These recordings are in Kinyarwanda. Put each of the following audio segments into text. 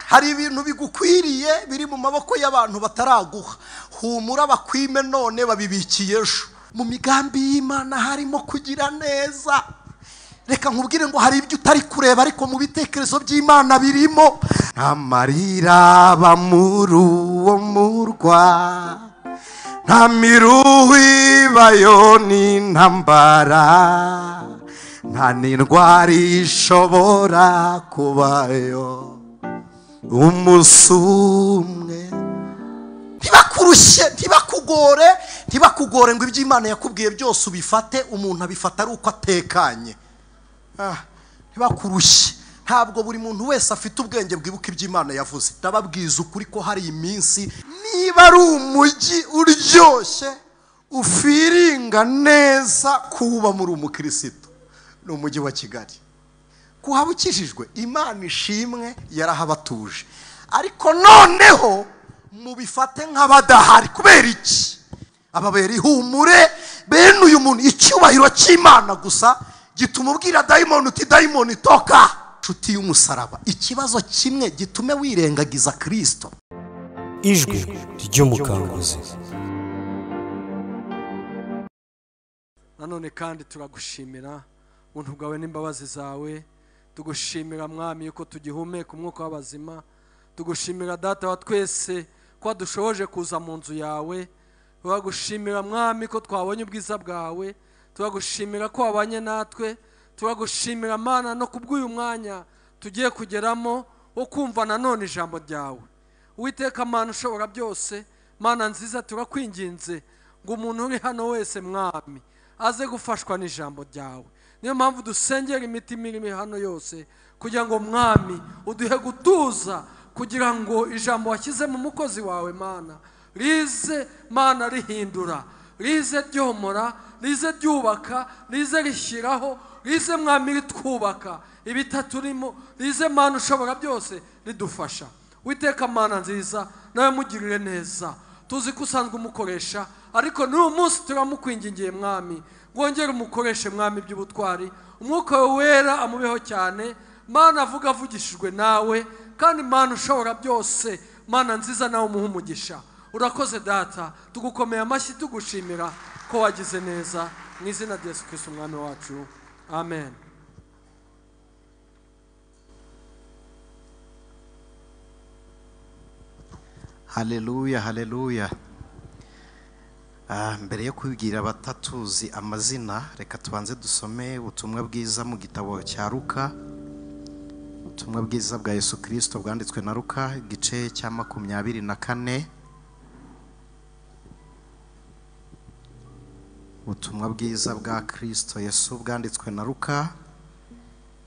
hari ibintu bigukwiriye biri mu maboko y'abantu bataraguha. Humura bakwime none babibikiye ejo. Mu migambi y'Imana harimo kugira neza. Reka nkubwire ngo hari ibyo utari kureba ariko mu bitekerezo by'Imana birimo. Amarira aba muri uwo murwa, nta miruho ibayo n'intambara, nta n'indwara ishobora kubayo umunsi umwe. Ntibakurushye, ntibakugore ngo iby'Imana yakubwiye byose ubifate. Umuntu abifata ari uko atekanye. Ntibakurushye. Ntabwo buri muntu wese afite ubwenge bwibuka iby'Imana yavuze. Ndababwiza ukuri ko hari iminsi, niba ari umujyi uryoshye ufiringa neza kuba muri umukristo, ni umujyi wa Kigali. Kuhaba ukijijwe, Imana ishimwe yarahabatuje. Ariko noneho mubifate nk'abadahari. Kubera iki? Ababera ihumure bene uyu muntu. Icyubahiro cy'Imana gusa gituma ubwira dayimoni uti dayimoni toka. Nshuti y'umusaraba, ikibazo kimwe gitume wirengagiza Kristo. Ijwi ry'umukanguzi. Nanone kandi turagushimira ubuntu bwawe n'imbabazi zawe. Tugushimira Mwami yuko tugihumeka umwuka w'abazima. Tugushimira Data wa twese ko dushoboje kuza mu nzu yawe. Turagushimira Mwami ko twabonye ubwiza bwawe. Turagushimira ko wabanye natwe. Turagushimira Mana no kubw'uyu mwanya tugiye kugeramo wo kumva nanone ijambo ryawe. Uwiteka Mana ushobora byose, Mana nziza, turakwinginze ngo umuntu uri hano wese Mwami aze gufashwa n'ijambo ryawe. Niyo mpamvu dusengera imitima iri hano yose kugira ngo Mwami uduhe gutuza, kugira ngo ijambo washyize mu mukozi wawe Mana rize Mana rihindura, rize ryomora, rize ryubaka, rize rishyiraho, rize Mwami ritwubaka ibitaturimo, rize Mana ushobora byose ridufasha. Witeka Mana nziza, nawe mugirire neza. Tuzi ko usanzwe umukoresha, ariko n'uyu munsi turamukwingingiye Mwami, wongere umukoreshe Mwami by'ubutwari. Umwuka wawe wera amubeho cyane Mana, avuga avugishijwe nawe, kandi Mana ushobora byose, Mana nziza, nawe umuhe umugisha. Urakoze Data, tugukomeye amashyi tugushimira ko wagize neza, mu izina rya Yesu Kristo umwami wacu, amen. Haleluya, haleluya. Mbere yo kubwira abatatuzi amazina, reka tubanze dusome ubutumwa bwiza mu gitabo cya Luka. Ubutumwa bwiza bwa Yesu Kristo bwanditswe na Luka, igice cya 24. Ubutumwa bwiza bwa Kristo Yesu bwanditswe na Luka,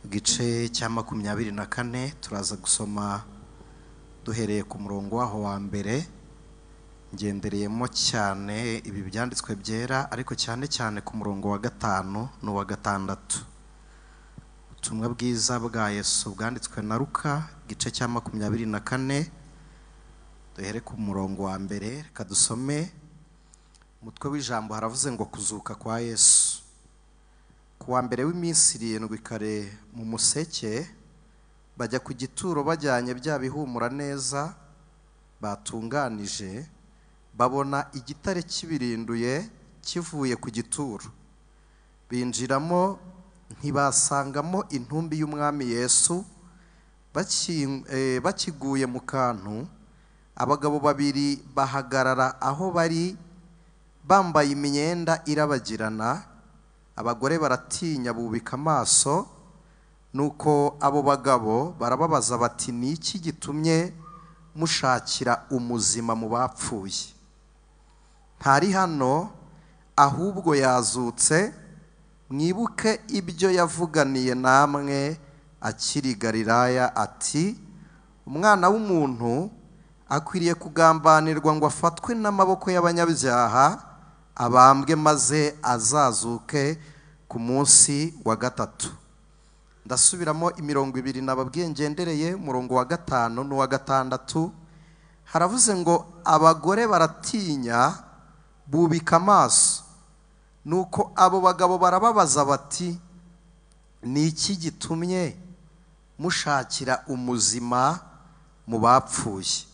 igice cya 24. Turaza gusoma duhereye ku murongo waho wa mbere. Ngendereyemo cyane ibi byanditswe byera, ariko cyane cyane ku murongo wa 5 n'uwa 6. Ubutumwa bwiza bwa Yesu bwanditswe na Luka, igice cya 24. Duhere ku murongo wa mbere, reka dusome. Umutwe w'ijambo haravuze ngo kuzuka kwa Yesu. Ku wa mbere w'iminsi 7 kare mu museke, bajya ku gituro bajyanye bya bihumura neza batunganije, babona igitare kibirinduye kivuye ku gituro. Binjiramo ntibasangamo intumbi y'umwami Yesu. Bakiguye mu kantu, abagabo babiri bahagarara aho bari bambaye imyenda irabagirana. Abagore baratinya bubika amaso, nuko abo bagabo barababaza bati, ni iki gitumye mushakira umuzima mu bapfuye? Ntari hano, ahubwo yazutse. Mwibuke ibyo yavuganiye namwe akiri Galilaya ati, umwana w'umuntu akwiriye kugambanirwa ngo afatwe n'amaboko y'abanyabyaha, abambwe, maze azazuke ku munsi wa 3. Ndasubiramo imirongo 2 nababwiye ngendereye, umurongo wa 5 n'uwa 6. Haravuze ngo abagore baratinya bubika amaso, nuko abo bagabo barababaza bati, ni iki gitumye mushakira umuzima mu bapfuye,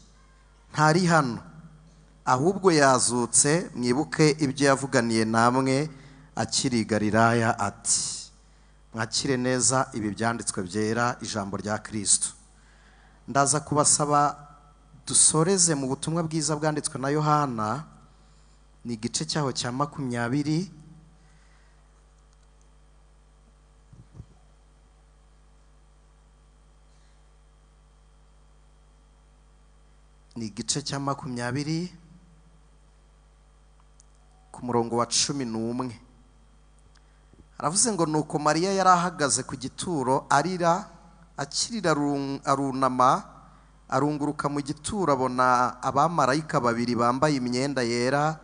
ntari hano, ahubwo yazutse. Mwibuke ibyo yavuganiye namwe akiri i Galilaya ati, mwakire neza ibi byanditswe byera, ijambo rya Kristo. Ndaza kubasaba dusoreze mu butumwa bwiza bwanditswe na Yohana, ni igice cyaho cya 20, ni igice cya 20 ku murongo wa 11. Aravuze ngo nuko Mariya yari ahagaze ku gituro arira, akirira arunama, arunguruka mu gituro, abona abamarayika babiri bambaye imyenda yera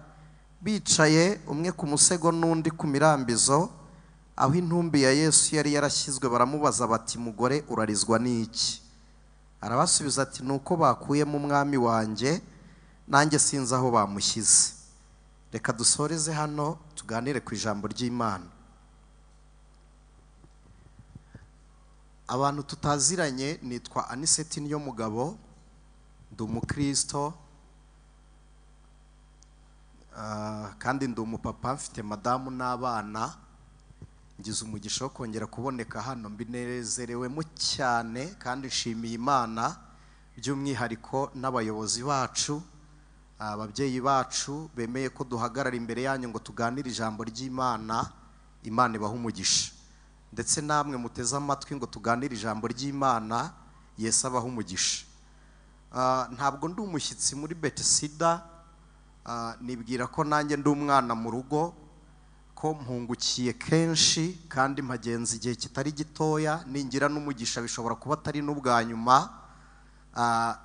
bicaye, umwe ku musego n'undi ku mirambizo, aho intumbi ya Yesu yari yarashyizwe. Baramubaza bati, mugore, urarizwa n'iki? Arabasubiza ati, nuko bakuyemo umwami wanjye, nanjye sinzi aho bamushyize. Reka dusoreze hano tuganire ku ijambo ry'Imana. Abantu tutaziranye, nitwa Aniseti Niyomugabo, ndi umukristo kandi ndi umupapa, mfite madamu n'abana. Ngize umugisha wo kongera kuboneka hano, mbinezerewemo cyane kandi nshimiye Imana, by'umwihariko n'abayobozi bacu, ababyeyi bacu bemeye ko duhagarara imbere yanyu ngo tuganire ijambo ry'Imana. Imana ibaha umugisha. Ndetse namwe muteze amatwi ngo tuganire ijambo ry'Imana, Yesu abaha umugisha. Ntabwo ndi umushyitsi muri Betesida, nibwira ko nanjye ndi umwana mu rugo, ko mpungukiye kenshi kandi mpagenza igihe kitari gitoya. Ningira n'umugisha bishobora kuba atari n'ubwa nyuma.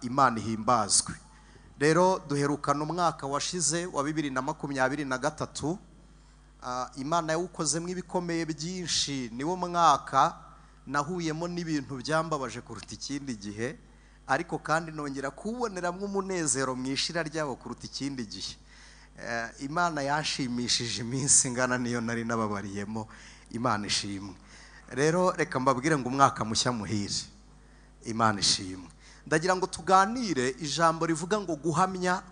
Imana ihimbazwe. Rero duherukana umwaka washize wa 2023. Imana yawukozemo ibikomeye byinshi. Niwo mwaka nahuyemo n'ibintu byambabaje kuruta ikindi gihe, ariko kandi nongera kuboneramo umunezero mwishira ryabo kuruta ikindi gihe. Imana yashimishije iminsi ingana niyo nari nababariyemo. Imana ishimwe. Rero reka mbabwire ngo umwaka mushya muhire. Imana ishimwe. Ndagira ngo tuganire ijambo rivuga ngo guhamya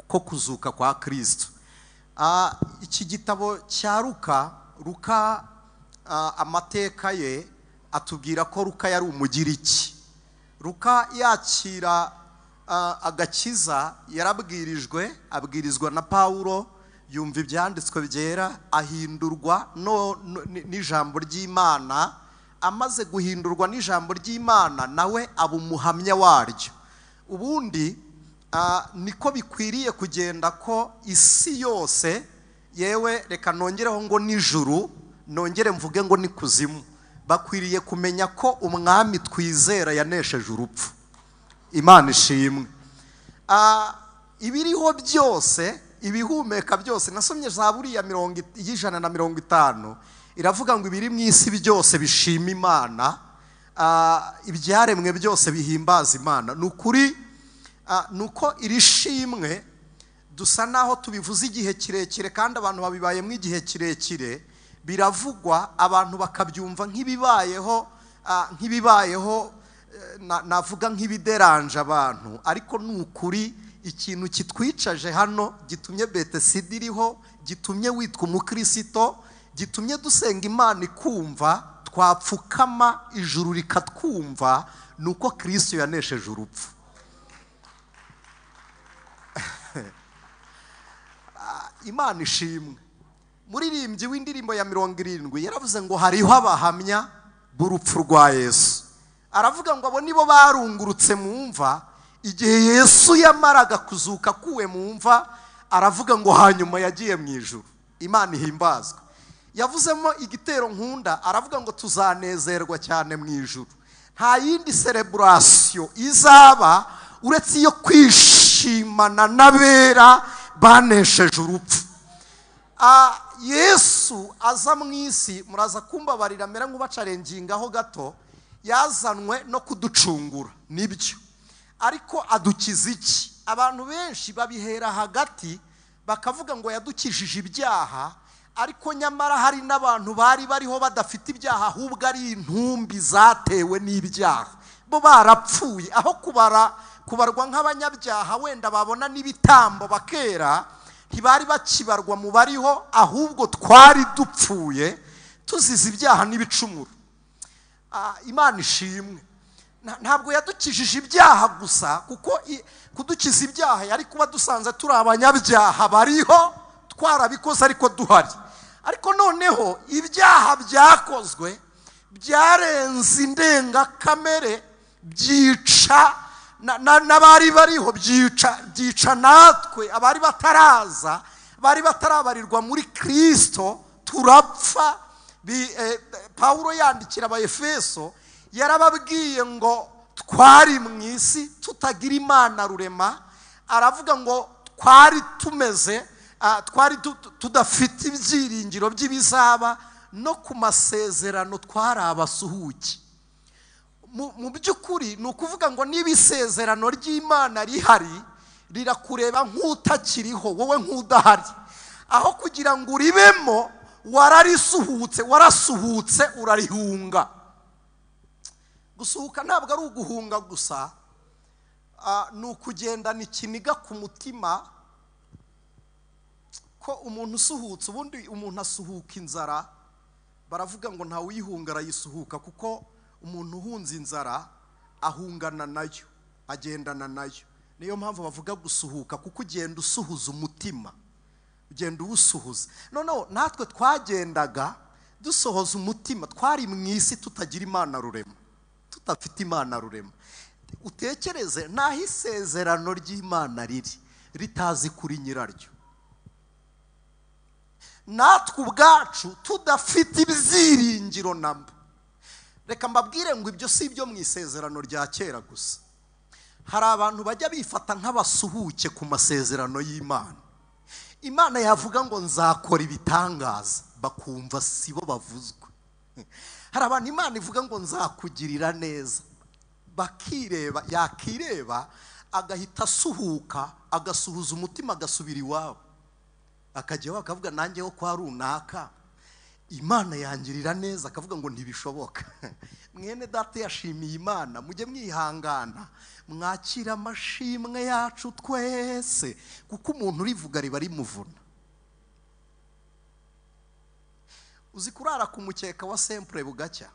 ko kuzuka kwa Kristo. Iki gitabo cya Luka, amateka ye atubwira ko Luka yari umugiriki. Luka yakira agakiza, abwirizwa na Pawulo, yumva ibyanditswe byera, ahindurwa n'ijambo ry'Imana. Amaze guhindurwa n'ijambo ry'Imana, nawe aba umuhamya waryo. Ubundi niko bikwiriye kugenda, ko isi yose, yewe reka nongereho ngo n'ijuru, nongere mvuge ngo n'ikuzimu, bakwiriye kumenya ko umwami twizera yanesheje urupfu. Imana ishimwe. Ibiriho byose, ibihumeka byose, nasomye Zaburi ya 150, iravuga ngo ibiri mu isi byose bishima Imana, ibyaremwe byose bihimbaza Imana. Nukuri, nuko iri shimwe dusa naho tubivuze igihe kirekire, kandi abantu babibayemo igihe kirekire, biravugwa abantu bakabyumva nk'ibibayeho, navuga nk'ibideranje abantu. Ariko nukuri, ikintu kitwicaje hano gitumye Betesida iriho, gitumye witwa umukristo, gitumye dusenga Imana ikumva, twapfukama ijuru rikatwumva, nuko Kristo yanesheje urupfu. Imana ishimwe. Muririmbyi w'indirimbo ya 70 yaravuze ngo hariho abahamya b'urupfu rwa Yesu. Aravuga ngo abo nibo barungurutse mu mva igihe Yesu yamaraga kuzuka kuwe mu mva. Aravuga ngo hanyuma yagiye mu ijuru. Imana ihimbazwe. Yavuzemo igitero nkunda, aravuga ngo tuzanezerwa cyane mu ijuru. Nta yindi celebration izaba uretse iyo kwishimana n'abera banesheje urupfu. Yesu aza mu isi, muraza kumbabarira mera nk'ubacarengingaho gato, yazanwe no kuducungura, nibyo. Ariko adukiza iki? Abantu benshi babihera hagati bakavuga ngo yadukijije ibyaha, ariko nyamara hari n'abantu bari bariho badafite ibyaha, ahubwo ari intumbi zatewe n'ibyaha. Bo barapfuye, aho kubara kubarwa nk'abanyabyaha wenda babona n'ibitambo bakera, ntibari bakibarwa mu bariho, ahubwo twari dupfuye tuzize ibyaha n'ibicumuro. Imana ishimwe. Ntabwo yadukijije ibyaha gusa, kuko kudukiza ibyaha yari kuba dusanze turi abanyabyaha bariho twarabikoze ariko duhari. Ariko noneho ibyaha byakozwe byarenze indengakamere, byica n'abari bariho, byica natwe abari bataraza, bari batarabarirwa muri Kristo, turapfa. Pawulo yandikira Abaefeso yarababwiye ngo twari mu isi tutagira Imana rurema, aravuga ngo twari tumeze, twari tudafite ibyiringiro by'ibizaba, no ku masezerano twari abasuhuke. Mu by'ukuri ni ukuvuga ngo niba isezerano ry'Imana rihari, rirakureba nk'utakiriho, wowe nk'udahari. Aho kugira ngo uribemo warasuhutse urarihunga. Gusuhuka ntabwo ari uguhunga gusa, ni ukugendana ikiniga ku mutima, ko umuntu usuhutse, ubundi umuntu asuhuka inzara, baravuga ngo ntawe uyihunga arayisuhuka, kuko umuntu uhunze inzara ahungana nayo, agendana nayo. Niyo mpamvu bavuga gusuhuka, kuko ugenda usuhuza umutima, ugenda uwusuhuza. Noneho natwe twagendaga dusohoza umutima, twari mu isi tutagira Imana rurema, tudafite Imana rurema. Utekereze naho isezerano ry'Imana riri ritazi kuri nyiraryo, natwe ubwacu tudafite ibyiringiro namba. Reka mbabwire ngo ibyo si ibyo mu isezerano rya kera gusa. Hari abantu bajya bifata nk'abasuhuke ku masezerano y'Imana. Imana yavuga ngo nzakora ibitangaza, bakumva sibo bavuzwe. Hari abantu Imana ivuga ngo nzakugirira neza, bakireba, yakireba agahita asuhuka, agasuhuza umutima, agasubira iwabo, akajyaho akavuga nanjye ho kwa runaka Imana yangirira neza, akavuga ngo ntibishoboka. Mwene data yashimiye Imana, mujye mwihangana, mwakira amashimwe yacu twese, kuko umuntu urivuga riba rimuvuna. Uzi kurara ku mukeka wa Sempre bugacya,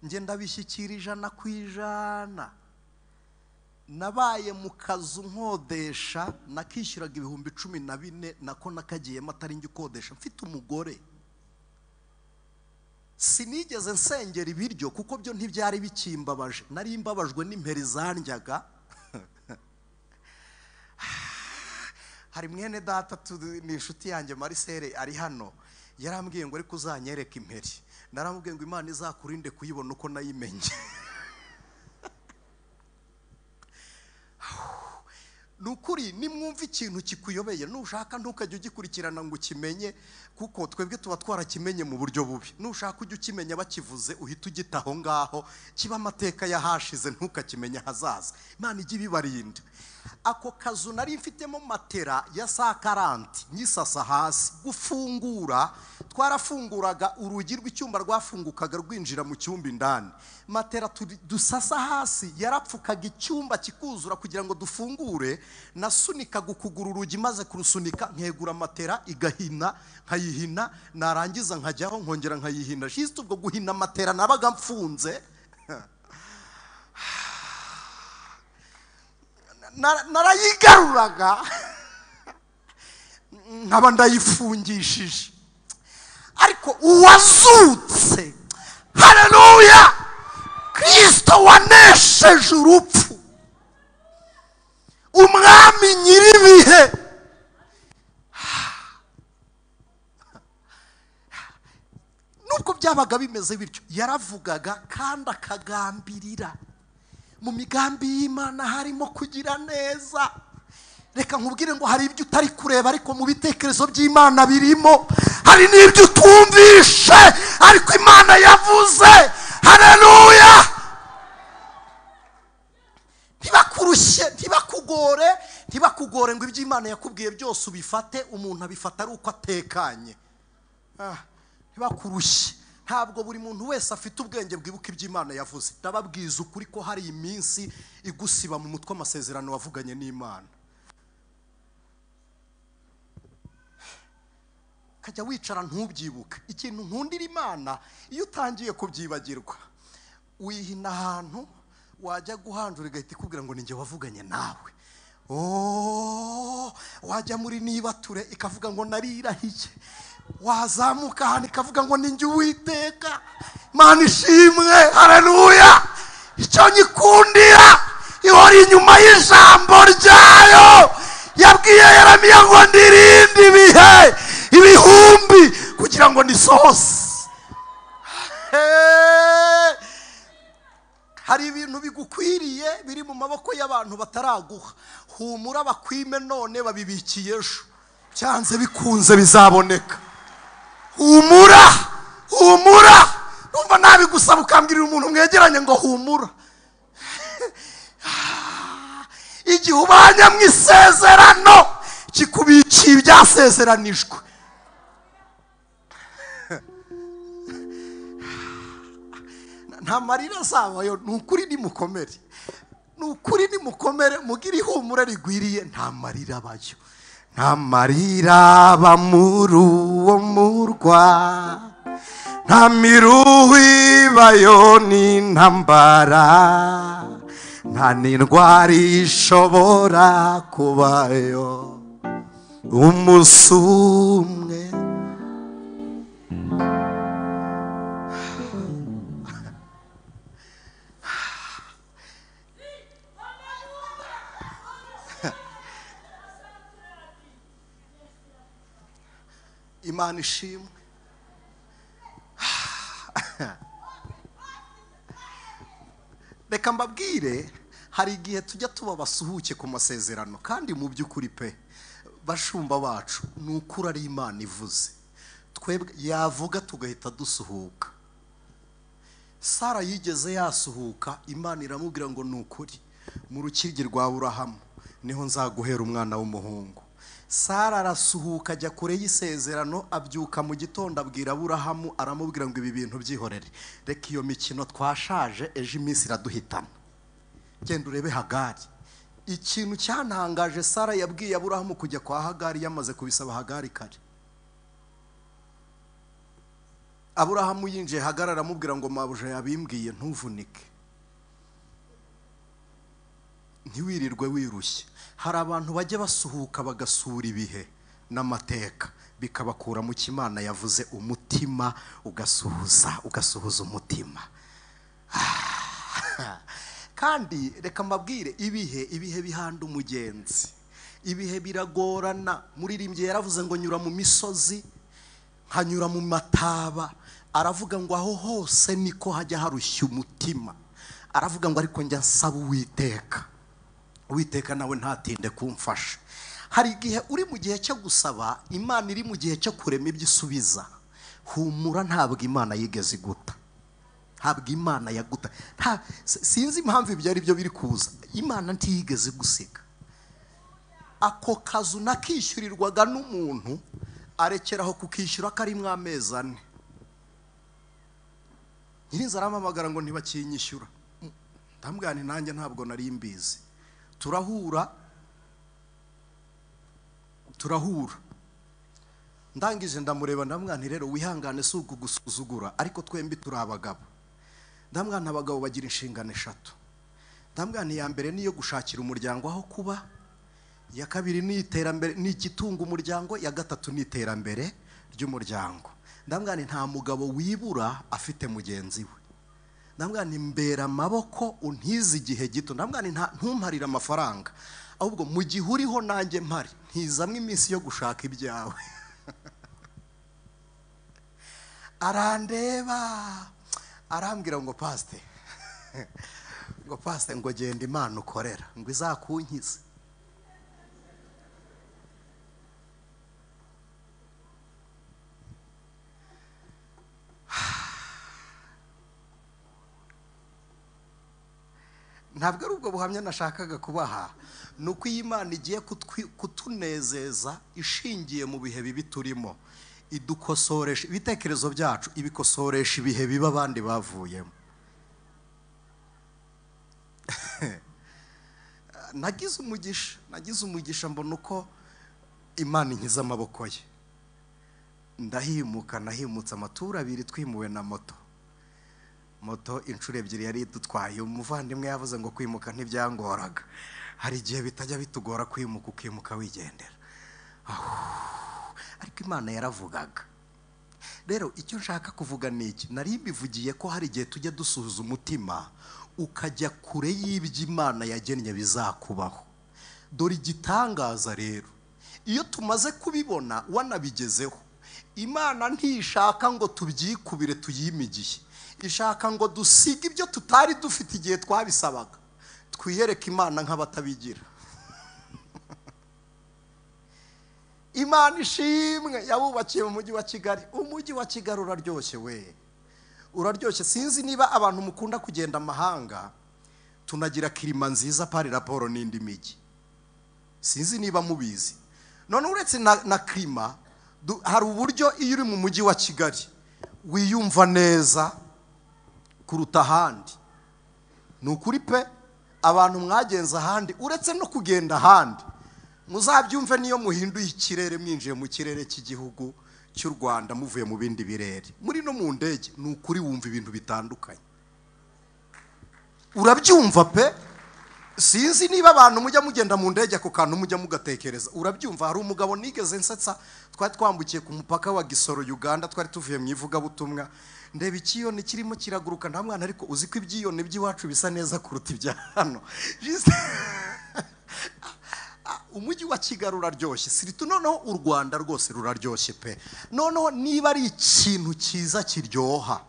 nge ndabishyikira 100%. Nabaye mu kazu nkodesha, nakishyuraga 14,000, nako nakagiyemo atari njye ukodesha, mfite umugore. Sinigeze nsengera ibiryo kuko byo ntibyari bikimbabaje, nari mbabajwe n'imperi zandyaga. Hari mwene data ni inshuti yanjye Marcel ari hano, yarambwiye ngo ariko uzanyereka imperi. Naramubwiye ngo Imana izakurinde kuyibona uko nayimenye. Nukuri nimwumva ikintu kikuyobeye, nushaka ntukajye ugikurikirana ngo ukimenye, kuko twebwe tuba twarakimenye mu buryo bubi. Nushaka ujye ukimenya bakivuze, uhita ugitaho ngaho, kiba amateka yahashize, ntukakimenya hazaza. Imana ijye ibibarinda. Ako kazu nari mfitemo matera ya 40, nyisasa hasi. Gufungura, twarafunguraga urugi rw'icyumba rwafungukaga rwinjira mu cyumba indani. Matera dusasa hasi yarapfukaga icyumba kikuzura kugira ngo dufungure. Nasunikaga ukuguru urugi, maze kurusunika nkegura matera igahina, nkayihina, narangiza nkajyaho nkongera nkayihina. Juste ubwo guhina matera nabaga mfunze. Narayigaruraga nkaba ndayifungishije. Ariko uwazutse, haleluya, Kristo wanesheje urupfu, umwami nyiribihe. Nubwo byabaga bimeze bityo, yaravugaga kandi akagambirira. Mu migambi y'Imana harimo kugira neza. Reka nkubwire ngo hari ibyo utari kureba, ariko mu bitekerezo by'Imana birimo. Hari n'ibyo utumvishe, ariko Imana yavuze. Haleluya. Ntibakurushye, ntibakugore ngo ibyo Imana yakubwiye byose ubifate. Umuntu abifata ari uko atekanye. Ntibakurushye, ntabwo buri muntu wese afite ubwenge bwibuka iby'Imana yavuze. Ndababwiza ukuri ko hari iminsi igusiba mu mutwe amasezerano wavuganye n'Imana. Kajya wicara ntubyibuke. Ikintu nkundira Imana, iyo utangiye kubyibagirwa wihina ahantu wajya guhanjura igahita ikubwira ngo ninjye wavuganye nawe. Wajya muri nibature ikavuga ngo narirahiye. Wazamuka ahantu ikavuga ngo ninjye Uwiteka. Imana ishimwe, haleluya. Icyo nyikundira, ihora inyuma y'ijambo ryayo. Yabwiye Yeremiya ngo ndirinde ibihe ibihumbi kugira ngo nisohose. Hari ibintu bigukwiriye biri mu maboko y'abantu bataraguha. Humura bakwime none babibikiye ejo. Cyanze bikunze bizaboneka. Humura, humura. Numva nabigusaba ukambwirira umuntu mwegeranye ngo humura. Igihe ubanya mu isezerano kikubikiye ibyasezeranijwe. Nta marira azabayo. Nukuri nimukomere, nukuri nimukomere, mugire ihumura rigwiriye. Nta marira abayo, nta marira aba muri uwo murwa. Nta miruho ibayo n'intambara. Nta n'indwara ishobora kubayo umunsi umwe. Imana ishimwe. Reka mbabwire, hari igihe tujya tuba basuhuke ku masezerano, kandi mu by'ukuri pe bashumba bacu ni ukuri ari Imana ivuze. Twebwe yavuga tugahita dusuhuka. Sara yigeze yasuhuka, Imana iramubwira ngo ni ukuri mu rukiryi rwa Aburahamu niho nzaguhera umwana w'umuhungu. Sara arasuhuka ajya kure y'isezerano, abyuka mu gitondo abwira Aburahamu, aramubwira ngo ibi bintu byihorere, reka iyo mikino twashaje, ejo iminsi iraduhitana, genda urebe Hagari. Ikintu cyantangaje, Sara yabwiye Aburahamu kujya kwa Hagari yamaze kubisaba Hagari kare. Aburahamu yinjiye, Hagari aramubwira ngo mabuja yabimbwiye ntuvunike, ntiwirirwe wirushye. Hari abantu bajya basuhuka bagasura ibihe n'amateka bikabakura mu kimana yavuze, umutima ugasuhuza umutima. Kandi reka mbabwire, ibihe bihanda umugenzi. Ibihe biragorana. Muririmbyi yaravuze ngo nyura mu misozi nkanyura mu mataba. Aravuga ngo aho hose niko hajya harushya umutima. Aravuga ngo ariko njya nsaba Uwiteka, Uwiteka nawe ntatinde kumfasha. Hari igihe uri mu gihe cyo gusaba, Imana iri mu gihe cyo kurema ibyo isubiza. Humura, ntabwo Imana yigeze iguta, ntabwo Imana yaguta. Sinzi impamvu ibyo ari byo biri kuza. Imana ntiyigeze gusiga. Ako kazu nakishyurirwaga n'umuntu arekeraho kukishyura karimwe amezi 4. Nyirinzi arampamagara ngo ntibakinyishyura. Ndambwira nti nanjye ntabwo nari mbizi. Turahura ndangije ndamureba, ndambwira nti rero wihangane, si ukugusuzugura, ariko twembi turi abagabo. Ndambwira nti abagabo bagira inshingano 3. Ndambwira nti iya mbere niyo gushakira umuryango aho kuba, iya kabiri ni iterambere, ni igitunga umuryango, ya gatatu ni iterambere ry'umuryango. Ndambwira nti nta mugabo wibura afite mugenzi we. Ndambwira nti mbera amaboko untize igihe gito. Ndambwira nti ntumparira amafaranga, ahubwo mu gihe uriho nanjye mpari, ntizamwe iminsi yo gushaka ibyawe. Arandeba arambwira ngo pastor, ngo genda Imana ukorera ngo izakunkize. Ntabwo ari ubwo buhamya nashakaga kubaha. Nuko iyi Imana igiye kutunezeza ishingiye mu bihe bibi turimo. idukosoresha ibitekerezo byacu, ibikosoresha ibihe biba abandi bavuyemo. nagize umugisha mbona uko Imana inkiza amaboko ye. Nahimutse amatura abiri twimuwe na moto inshuro ebyiri yari idutwaye. Umuvandimwe yavuze ngo kwimuka ntibyangoraga, hari igihe bitajya bitugora kwimuka, ukimuka wigendera. Ariko Imana yaravugaga. Rero icyo nshaka kuvuga ni iki, nari mbivugiye ko hari igihe tujya dusuhuza umutima ukajya kure y'ibyo Imana yagennye bizakubaho. Dore igitangaza rero, iyo tumaze kubibona wanabigezeho, Imana ntishaka ngo tubyikubire tuyimigiye, ishaka ngo dusige ibyo tutari dufite igihe twabisabaga, twiyereke Imana nk'abatabigira. Imana ishimwe yabubakiye mu mujyi wa Kigali. Umujyi wa Kigali uraryoshye we, uraryoshye. Sinzi niba abantu mukunda kugenda amahanga, tunagira kirima nziza pari raporo n'indi migi, sinzi niba mubizi. None uretse na kirima, hari uburyo iyo uri mu mujyi wa Kigali wiyumva neza kuruta ahandi. Ni ukuri pe, abantu mwagenza ahandi uretse no kugenda ahandi, muzabyumve niyo muhinduye ikirere, mwinjiye mu kirere cy'igihugu cy'u Rwanda muvuye mu bindi birere, muri no mu ndege, ni ukuri wumva ibintu bitandukanye, urabyumva pe. Sinzi niba abantu mujya mugenda mu ndege ako kantu mujya mugatekereza, urabyumva. Hari umugabo nigeze nsetsa, twari twambukiye ku mupaka wa Gisoro Uganda, twari tuvuye mu ivugabutumwa, ndeba ikiyoni kirimo kiraguruka, nta mwana, ariko uzi ko ibyiyoni by'iwacu bisa neza kuruta ibya hano. Umujyi wa Kigali uraryoshye, siritu noneho u Rwanda rwose ruraryoshye pe. Noneho niba ari ikintu cyiza kiryoha,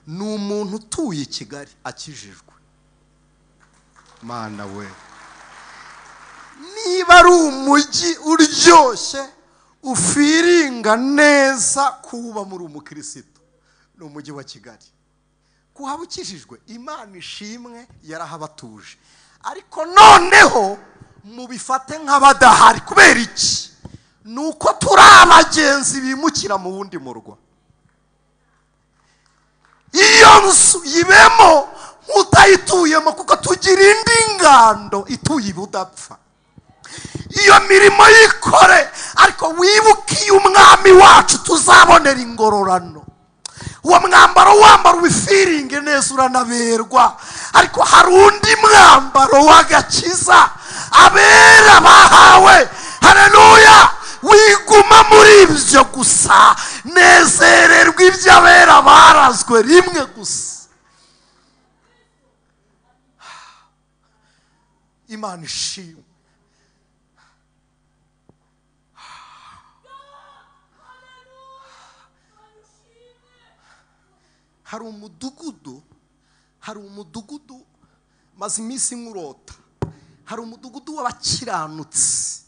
ni umuntu utuye i Kigali akijijwe. Mana we, niba ari umujyi uryoshye ufiringa neza kuba muri umukristo, ni umujyi wa Kigali. Kuhaba ukijijwe, Imana ishimwe yarahabatuje. Ariko noneho mubifate nk'abadahari. Kubera iki? Nuko turi abagenzi bimukira mu wundi murwa. Iyo nzu yibemo utayituyemo, kuko tugira indi ngando ituye budapfa. Iyo mirimo yikore, ariko wibuke iyo umwami wacu tuzabonera ingororano. Uwo mwambaro wambara ubifiringe neza uranaberwa, ariko hari undi mwambaro w'agakiza abera bahawe. Haleluya! Wiguma muri ibyo gusa, nezererwa ibyo abera barazwe rimwe gusa. Imana ishimwe. Hari umudugudu maze iminsi nkurota. Hari umudugudu w'abakiranutsi.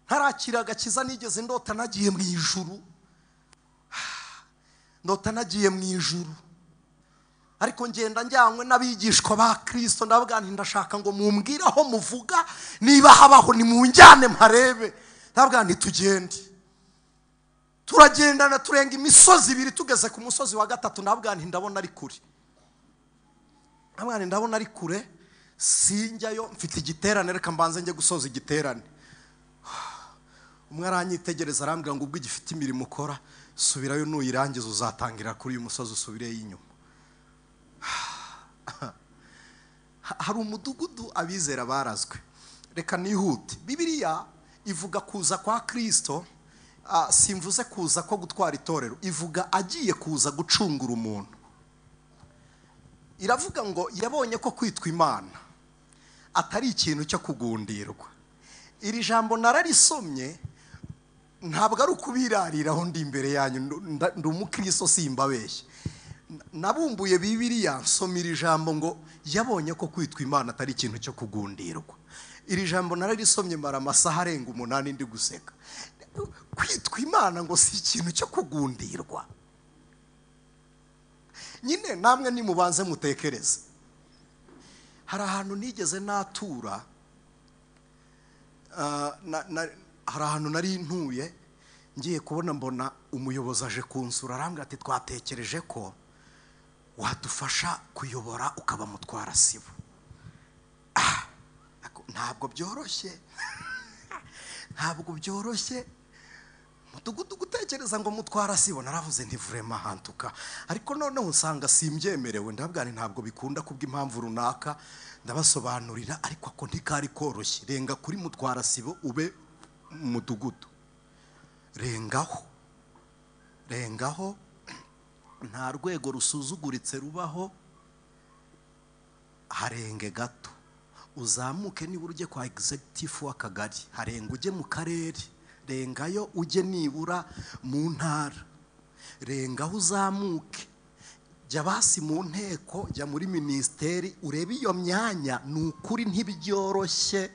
Ntarakira agakiza nigeze ndota nagiye mu ijuru. Ariko ngenda njyanywe n'abigishwa ba Kristo, ndavuga nti ndashaka ngo mumbwire aho muvuga, niba habaho ni munjyane mparebe. Ndavuga nti tugende. Turagendana turenga imisozi ibiri, tugeze ku musozi wa gatatu ndavuga nti ndabona ari kure. Sinjyayo, mfite igiterane, reka mbanze njye gusoza igiterane. Umwe aranyitegereza arambwira ngo ubwo igifite imirimo ukora, subirayo nuyirangiza uzatangira kuri uyu musozi usubireyo inyuma. Hari umudugudu abizera barazwe. Reka nihute. Bibiliya ivuga kuza kwa Kristo, simvuze kuza ko gutwara itorero, ivuga agiye kuza gucungura umuntu. Iravuga ngo yabonye ko kwitwa Imana atari ikintu cyo kugundirwa. Iri jambo nararisomye, ntabwo ari ukubirariraho ndi imbere yanyu, ndi umukristo simbabeshye. Nabumbuye Bibiliya nsoma iri jambo ngo yabonye ko kwitwa Imana atari ikintu cyo kugundirwa. Iri jambo nararisomye mara amasaha arenga 8 ndi guseka. Kwitwa Imana ngo si ikintu cyo kugundirwa. Nyine namwe nimubanze mutekereze. Hari ahantu nigeze natura, hari ahantu nari ntuye, ngiye kubona mbona umuyobozi aje kunsura arambwira ati twatekereje ko wadufasha kuyobora ukaba mutwara sibo. Ntabwo byoroshye ntabwo byoroshye mudugudu gutekereza ngo mutwara sibo. Naravuze nti vraiment hantuka, ariko noneho usanga simbyemerewe. Ndabwira ntabwo bikunda kubw'impamvu runaka, ndabasobanurira ariko ako ntikari koroshye. Renga kuri mutwara sibo ube mudugudu, rengaho nta rwego rusuzuguritse rubaho, harenge gato uzamuke. Nibura ujye kwa executive w'akagari, harenga ujye mu karere, rengayo ujye nibura mu ntara, rengaho uzamuke, jya basi mu nteko, jya muri ministeri, urebe iyo myanya. Ni ukuri ntibyoroshye.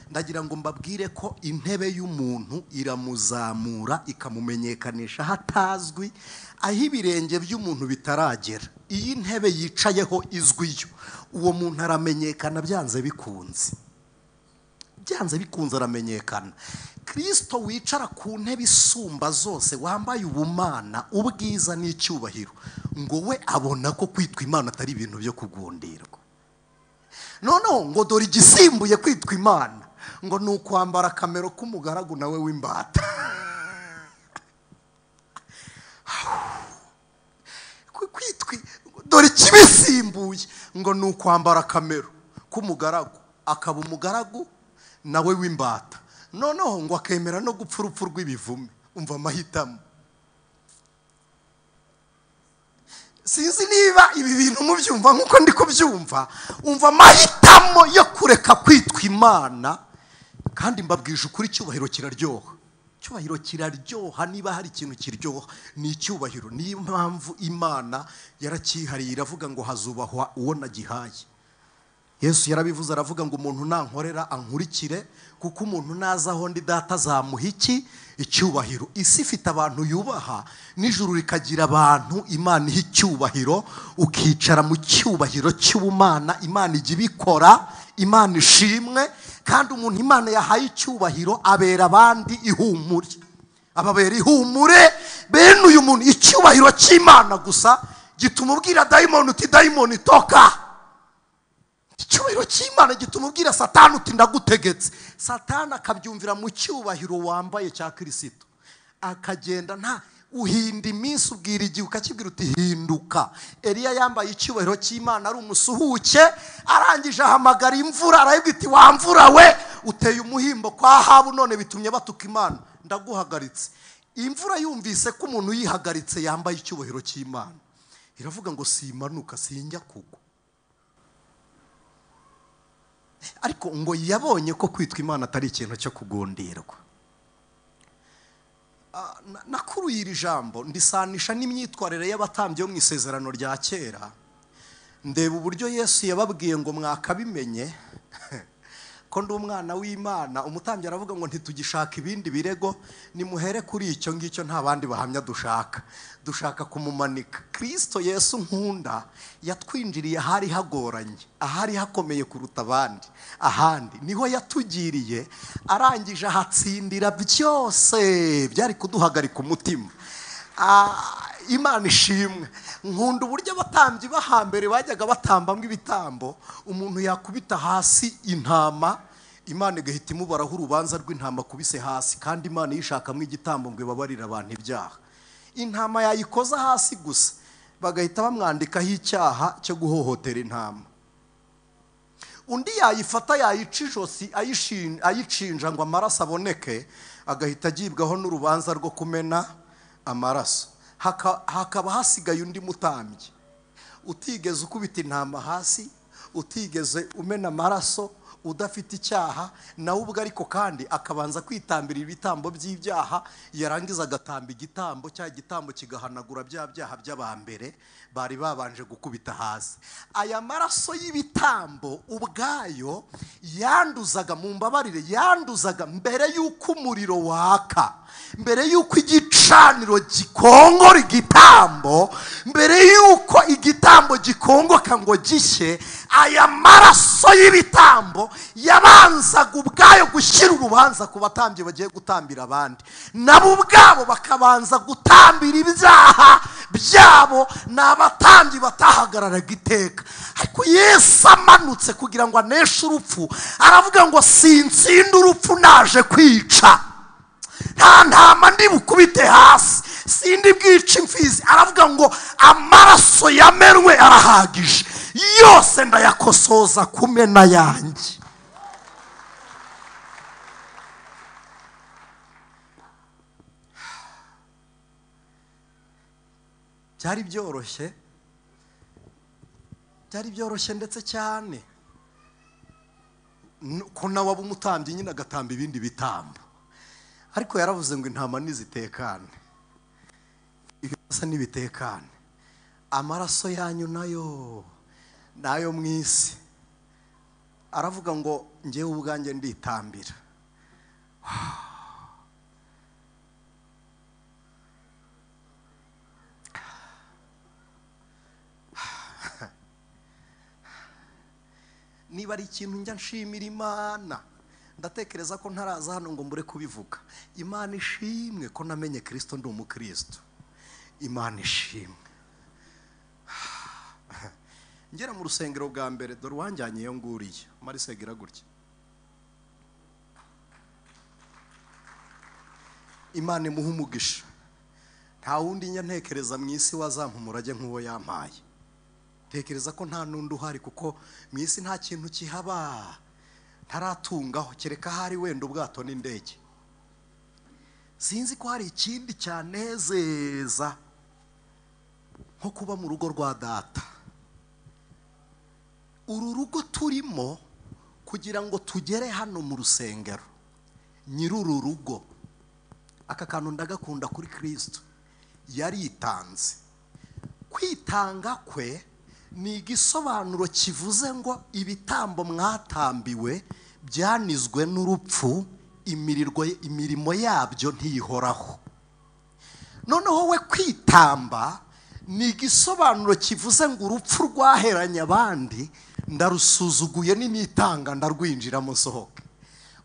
Ndagira ngo mbabwire ko intebe y'umuntu iramuzamura ikamumenyekanisha hatazwi, aho ibirenge by'umuntu bitaragera. Iyi ntebe yicayeho izwiyo, uwo muntu aramenyekana byanze bikunze aramenyekana. Kristo wicara ku ntebe isumba zose, wambaye ubumana, ubwiza n'icyubahiro, ngo we abona ko kwitwa Imana atari ibintu byo kugundirwa. Noneho ngo dore igisimbuye kwitwa Imana, ngo ni ukwambara akamero k'umugaragu nawe w'imbata. Dore ikibisimbuye ngo ni ukwambara akamero k'umugaragu, akaba umugaragu nawe w'imbata. Noneho ngo akemera no gupfa urupfu rw'ibivume. Umva amahitamo. Sinzi niba ibi bintu mubyumva nkuko ndi kubyumva. Umva amahitamo yo kureka kwitwa Imana. Kandi mbabwije ukuri, icyubahiro kiraryoha. Icyubahiro kiraryoha. Niba hari ikintu kiryoha ni icyubahiro. Niyo mpamvu Imana yarakihariye iravuga ngo hazubahwa uwo nagihaye. Yesu yarabivuze aravuga ngo umuntu nankorera ankurikire, kuko umuntu naza aho ndi data azamuha iki? Icyubahiro. Isi ifite abantu yubaha, n'ijuru rikagira abantu Imana iha icyubahiro, ukicara mu cyubahiro cy'ubumana. Imana ijya ibikora, Imana ishimwe. Kandi umuntu Imana yahaye icyubahiro abera abandi ihumure, ababera ihumure. Bene uyu muntu icyubahiro cy'Imana gusa gituma ubwira dayimoni uti dayimoni toka. Icyubahiro cy'Imana gituma ubwira Satani uti ndagutegetse. Satani akabyumvira mu cyubahiro wambaye cya Kristo, akagenda nta uhinda iminsi, ubwira igihe ukakibwira uti hinduka. Eliya yambaye icyubahiro cy'Imana ari umusuhuke, arangije ahamagara imvura, arayibwira iti wa mvura we uteye umuhimbo kwa Ahabu, none bitumye batuka Imana, ndaguhagaritse. Imvura yumvise ko umuntu yihagaritse yambaye icyubahiro cy'Imana, iravuga ngo simanuka sinjya kugwa. Ariko ngo yabonye ko kwitwa Imana atari ikintu cyo kugundirwa. Nakuruye iri jambo ndisanisha n'imyitwarire y'abatambyi bo mu isezerano rya kera. Ndeba uburyo Yesu yababwiye ngo mwakabimenye ko ndi umwana w'Imana. Umutambyi aravuga ngo ntitugishaka ibindi birego, nimuhere kuri icyo ngicyo, nta bandi bahamya dushaka kumumanika. Kristo Yesu nkunda yatwinjiriye ahari hagoranye, ahari hakomeye kuruta abandi. Ahandi niho yatugiriye, arangije ahatsindira byose byari kuduhagarika umutima. Imana ishimwe. Nkunda uburyo abatambyi bahambere bajyaga batambamo ibitambo, umuntu yakubita hasi intama, Imana igahita imubaraho urubanza rw'intama kubise hasi, kandi Imana yishakamo igitambo ngo ibabarire abantu ibyaha. Intama yayikoza hasi gusa bagahita bamwandikaho icyaha cyo guhohotera intama. Undi yayifata yayica ijosi ayicinja ngo amaraso aboneke, agahita agibwaho n'urubanza rwo kumena amaraso. Hakaba hasigaye undi mutambyi utigeze ukubita intama hasi, utigeze umena amaraso, udafite icyaha nawe ubwo, ariko kandi akabanza kwitambira ibitambo by'ibyaha, yarangiza agatamba igitambo, cya gitambo kigahanagura bya byaha by'abambere bari babanje gukubita hasi. Aya maraso y'ibitambo ubwayo yanduzaga, mu mbabarire, yanduzaga mbere y'uko umuriro waka, mbere y'uko igica igicaniro gikongora igitambo, mbere yuko igitambo gikongoka ngo gishye, aya maraso y'ibitambo yabanzaga ubwayo gushyira urubanza ku batambyi bagiye gutambira abandi, nabo ubwabo bakabanza gutambira ibyaha byabo. Ni abatambyi batahagararaga iteka, ariko Yesu amanutse kugira ngo aneshe urupfu, aravuga ngo sinsinda urupfu naje kwica, nta ntama ndi bukubite hasi, sindi bwica imfizi. Aravuga ngo amaraso yamenwe arahagije, yose ndayakosoza kumena yanjye. byari byoroshye ndetse cyane ko nawe aba umutambyi nyine agatamba ibindi bitambo, ariko yaravuze ngo intama nizitekane, ibisa n'ibitekane, amaraso yanyu nayo nayo mu isi. Aravuga ngo njyewe ubwanjye nditambira. Niba ari ikintu njya nshimira Imana, ndatekereza ko ntaraza hano ngo mbure kubivuga. Imana ishimwe ko namenye Kristo, ndi umukristo. Imana ishimwe. Ngera mu rusengero bwa mbere, dore wanjyanye iyo nguriye marisegera gutya. Imana imuha umugisha. Nta wundi njya ntekereza mu isi wazampa umurage nk'uwo yampaye. Tekereza ko nta nundi uhari, kuko mu isi nta kintu kihaba ntaratungaho, kereka hari wenda ubwato n'indege. Sinzi ko hari ikindi cyanezeza nko kuba mu rugo rwa data. Uru rugo turimo kugira ngo tugere hano mu rusengero, nyir'uru rugo, aka kantu ndagakunda kuri Kristo, yaritanze. Kwitanga kwe ni igisobanuro kivuze ngo ibitambo mwatambiwe byanizwe n'urupfu, imirimo yabyo ntihoraho. Noneho we kwitamba ni igisobanuro kivuze ngo urupfu rwaheranye abandi ndarusuzuguye, n'initanga ndarwinjiramo sohoke.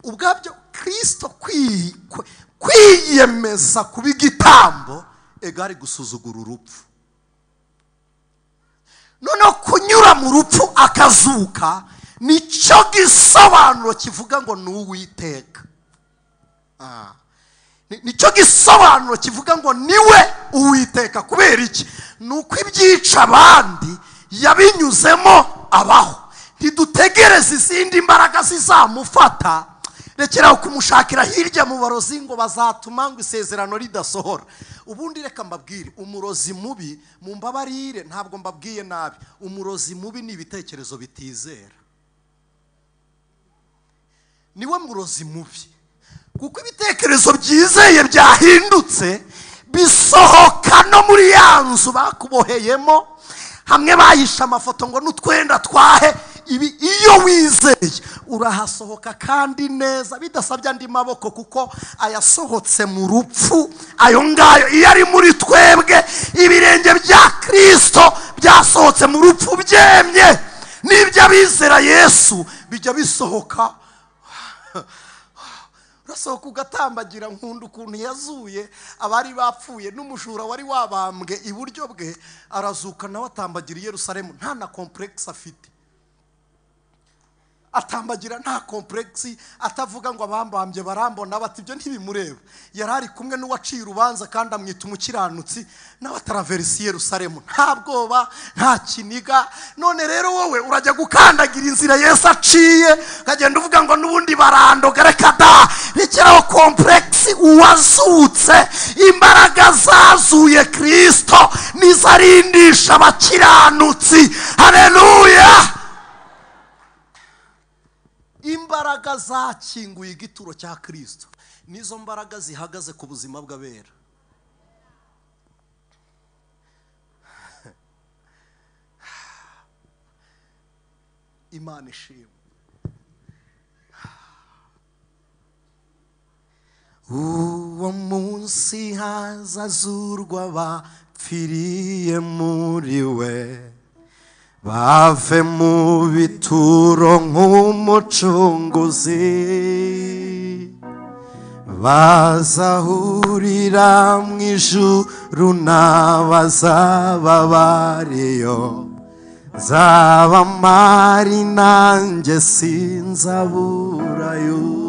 Ubwabyo Kristo kwiyemeza kuba igitambo egari gusuzugura urupfu. Noneho kunyura mu rupfu akazuka nicyo gisobanuro kivuga ngo ni Uwiteka. Nicyo gisobanuro kivuga ngo niwe Uwiteka. Kubera iki? Nuko ibyica abandi yabinyuzemo abaho. Ntidutegereze izindi mbaraga zizamufata, rekeraho kumushakira hirya mu barozi ngo bazatuma ngo isezerano ridasohora. Ubundi reka mbabwire, umurozi mubi, mu mbabarire ntabwo mbabwiye nabi, umurozi mubi ni ibitekerezo bitizera. Niwe murozi mubi, kuko ibitekerezo byizeye byahindutse bisohoka no muri ya nzu bakuboheyemo, hamwe bayisha amafoto ngo n'utwenda twahe. Ibi iyo wizeye urahasohoka kandi neza, bidasabye andi maboko, kuko ayasohotse mu rupfu ayo ngayo iyo ari muri twebwe. Ibirenge bya Kristo byasohotse mu rupfu byemye, n'ibyo abizera Yesu bijya bisohoka. Urasohoka ugatambagira. Nkunda ukuntu yazuye abari bapfuye, n'umujura wari wabambwe iburyo bwe arazuka nawe atambagira i Yerusalemu, nta na complex afite. Atambagira nta complex, atavuga ngo abambambye barambona bati ibyo ntibimureba. Yarari kumwe n'uwaciye urubanza kandi amwita umukiranutsi, nawe ataraverisi Yerusalemu, nta bwoba, nta kiniga. None rero wowe urajya gukandagira inzira Yesu aciye, ukagenda uvuga ngo n'ubundi barandoga. Reka da, rekeraho complex. Uwazutse, imbaraga zazuye Kristo nizarindisha abakiranutsi. Haleluya! Imbaraga zakinguye igituro cya Kristo nizo mbaraga zihagaze ku buzima bw'abera. Imana ishimwe. Uwo munsi munsi hazazurwa bapfiriye muri we, bave mu bituro nk'umucunguzi, bazahurira mu ijuru n'abazaba bariyo, nzaba mpari nanjye sinzaburayo,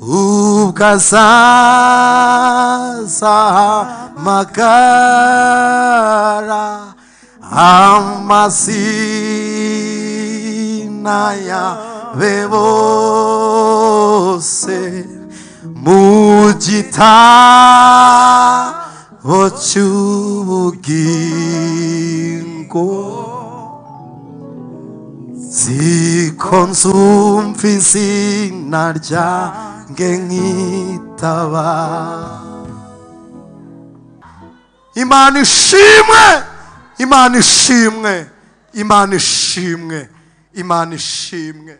ubwo azahamagara amazina yabe bose mu gitabo cy'ubugingo, ziko nzumva izina ryanjye nkitaba. Imana ishimwe, Imana ishimwe, Imana ishimwe, Imana ishimwe.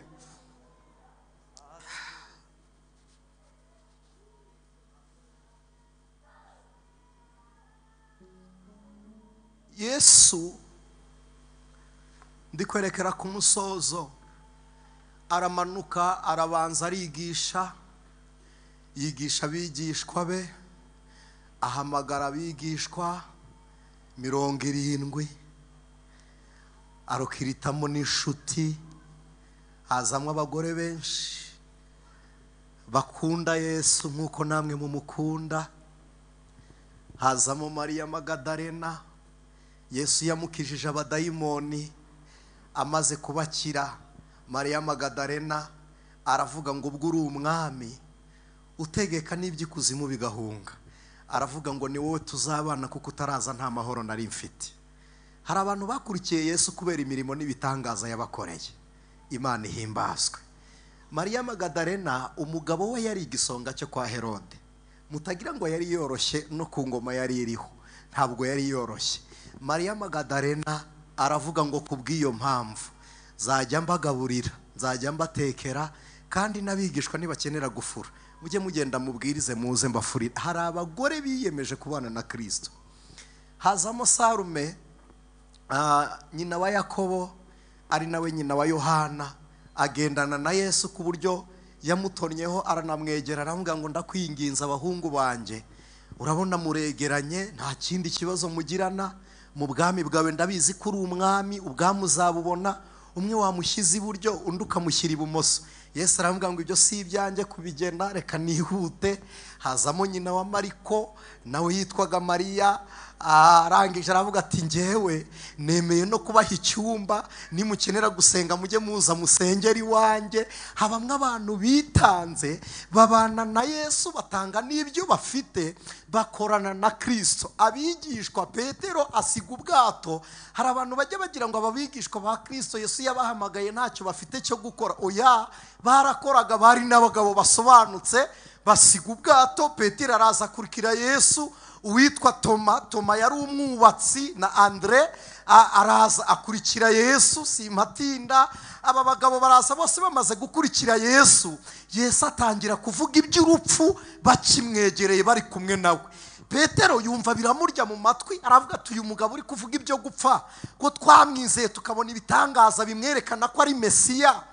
Yesu ndikwerekera ku musozo, aramanuka arabanza arigisha, yigisha abigishwa be, ahamagara abigishwa 70, arukiritamo n'inshuti, hazamwe abagore benshi bakunda Yesu nk'uko namwe mumukunda. Hazamo Mariya Magadalena, Yesu yamukijije abadayimoni, amaze kubakira. Mariya Magadalena aravuga ngo ubwo uri umwami utegeka n'iby'ikuzimu bigahunga, aravuga ngo ni wowe tuzabana kuko utaraza nta mahoro nari mfite. Hari abantu bakurikiye Yesu kubera imirimo n'ibitangaza yabakoreye. Imana ihimbazwe. Mariya Magadalena umugabo we yari igisonga cyo kwa Herode, mutagira ngo yari yoroshye no ku ngoma yari iriho, ntabwo yari yoroshye. Mariya Magadalena aravuga ngo kubw'iyo mpamvu zajya mbagaburira, nzajya mbatekera, kandi n'abigishwa nibakenera gufura mujye mugenda mubwirize muze mbafurira. Hari abagore biyemeje kubana na Kristo. Hazamo Sarume, nyina wa Yakobo, ari nawe nyina wa Yohana, agendana na Yesu ku buryo yamutonyeho, aranamwegera aravuga ngo ndakwinginza abahungu banje, urabona muregeranye, nta kindi kibazo mugirana, mu bwami bwawe ndabizi ko uri umwami, ubwami uzabubona, umwe wamushyize iburyo undi ukamushyira ibumoso. Yesu aravuga ngo ibyo si ibyanjye kubigena, reka nihute. Hazamo nyina wa Mariko, nawe yitwaga Mariya, arangije aravuga ati njyewe nemeye no kubaha icyumba, nimukenera gusenga mujye muza musengera iwanjye. Habamwe abantu bitanze, babana na Yesu, batanga n'ibyo bafite, bakorana na Kristo. Abigishwa Petero asiga ubwato. Hari abantu bajya bagira ngo ababigishwa ba Kristo Yesu yabahamagaye ntacyo bafite cyo gukora. Oya, barakoraga, bari n'abagabo basobanutse, basiga ubwato. Petero araza akurikira Yesu. Uwitwa Toma yari umwubatsi na Andre, araza akurikira Yesu. Simpatinda, aba bagabo baraza bose bamaze gukurikira Yesu. Yesu atangira kuvuga iby'urupfu, bakimwegereye bari kumwe nawe. Petero yumva biramurya mu matwi, aravuga ati uyu mugabo uri kuvuga ibyo gupfa, ko twamwizeye tukabona ibitangaza bimwerekana ko ari Mesiya,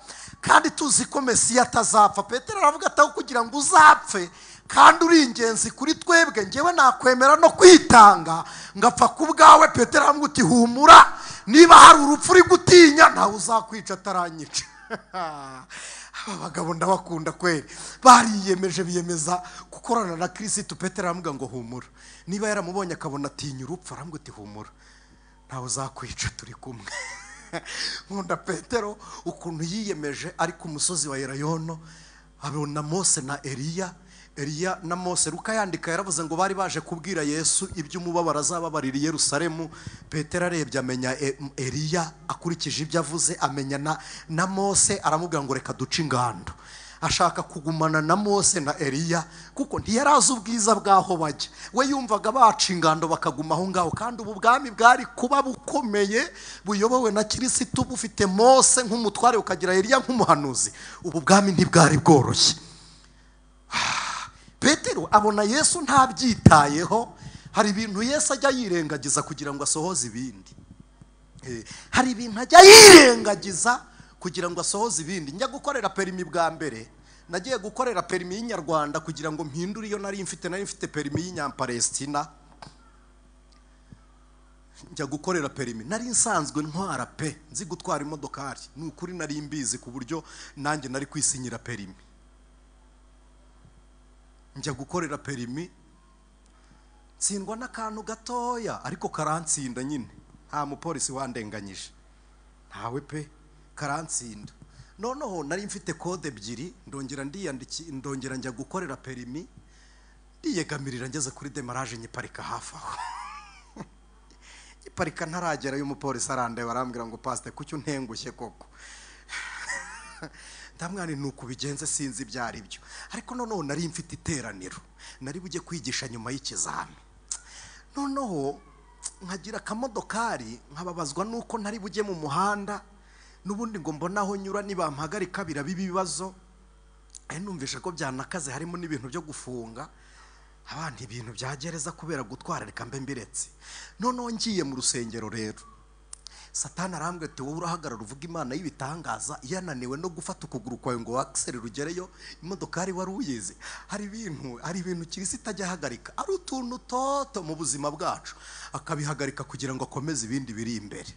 kandi tuzi ko Mesiya atazapfa. Petero aravuga ati kugira ngo uzapfe kandi uri ingenzi kuri twebwe, ngewe nakwemera no kwitanga ngapfa ku bwawe. Petero aravuga ati humura, niba hari urupfu uri gutinya ntawe uzakwica ataranyica. Aba bagabo ndabakunda kweli, bariyemeje biyemeza gukorana na Kristo. Petero aravuga ngo humura, niba yaramubonye akabona atinya urupfu, aravuga ati humura, ntawe uzakwica turi kumwe. Nkunda Petero ukuntu yiyemeje ari ku musozi wa Elayono, abona Mose na Eliya na Mose. Luka yandika yaravuze ngo bari baje kubwira Yesu iby'umubabaro azababarira i Yerusalemu. Petero arebye amenya Eliya, akurikije ibyo avuze amenya na Mose, aramubwira ngo reka duce ingando. Ashaka kugumana na Mose na Eliya kuko ntiyarazi ubwiza bwaho bajya. We yumvaga baca ingando bakaguma aho ngaho, kandi ubu bwami bwari kuba bukomeye, buyobowe na Kristo, bufite Mose nk'umutware ukagira Eliya nk'umuhanuzi. Ubu bwami ntibwari bworoshye. Petero abona Yesu ntabyitayeho. Hari ibintu Yesu ajya yirengagiza kugira ngo asohoze ibindi. Hari ibintu ajya yirengagiza kugira ngo asohoze ibindi. Njya gukorera perimi bwa mbere, nagiye gukorera perimi y'inyarwanda kugira ngo mpindure iyo nari mfite perimi y'Inyapalestina. Njya gukorera perimi, nari nsanzwe ntwara pe, nzi gutwara imodokari, ni ukuri nari mbizi ku buryo nanjye nari kwisinyira perimi. Njya gukorera perimi, tsindwa n'akantu gatoya ariko karantsinda nyine, nta mupolisi wandenganyije, ntawe pe, karantsinda. Noneho nari mfite kode ebyiri, ndongera njya gukorera perimi, ndiyegamirira ngeze kuri demarage nyiparika hafi aho. Nyiparika ntaragera y'umupolisi arandeba arambwira ngo pastor kuki untengushye koko. Ndamwani nuko bigenze sinzi byari byo. Ariko noneho nari mfite iteraniro, nari bujye kwigisha nyuma y'ikizami. Noneho nkagira kamodokari, nkababazwa nuko ntari bujye mu muhanda, nubundi ngo mbonaho nyura nibampagarika biraba ibibazo. Numvisha ko byanakaze harimo n'ibintu byo gufunga abandi, ibintu byagereza kubera gutwara reka mbe mbiretse. Noneho ngiye mu rusengero rero, Satani arambwira ati wowe urahagarara uvuga Imana y'ibitangaza, yananiwe no gufata ukuguru kwawe ngo wakisere rugereyo imodokari wari uyizi. Hari ibintu Kristo ajya ahagarika, ari utuntu toto mu buzima bwacu akabihagarika kugira ngo akomeze ibindi biri imbere.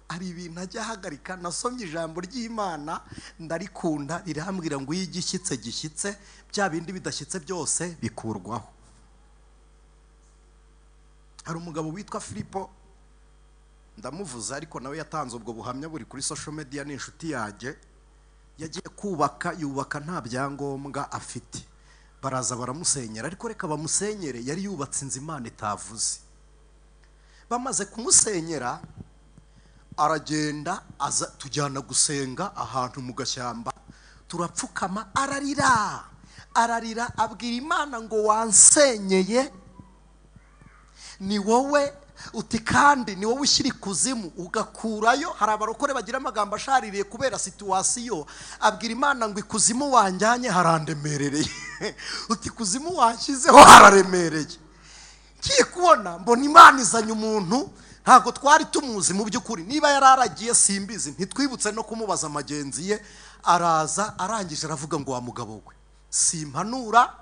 Ari ibintu ajya ahagarika. Nasomye ijambo ry'Imana ndarikunda, rirambwira ngo igishyitse gishyitse, bya bindi bidashyitse byose bikurwaho. Hari umugabo witwa Filipo, ndamuvuza ariko nawe yatanze ubwo buhamya buri kuri social media, n'inshuti yaje. Yagiye yubaka nta byangombwa afite, baraza baramusenyera, ariko reka bamusenyere, yari yubatse inzu Imana itavuze. Bamaze kumusenyera aragenda aza, tujyana gusenga ahantu mu gashyamba, turapfukama, ararira abwira Imana ngo wansenyeye ni wowe uti, kandi ni wowe ushyira ikuzimu ugakurayo. Hari abarokore bagira amagambo ashaririye kubera situwasiyo. Abwira Imana ngo ikuzimu wanjyanye harandemerereye. Uti ikuzimu wanshyizeho hararemereye. Ngiye kubona mbona Imana izanye umuntu ntago twari tumuzi mu by'ukuri, niba yararagiye simbizi, ntitwibutse no kumubaza amagenzi ye. Araza arangije aravuga ngo wa mugabo we, simpanura,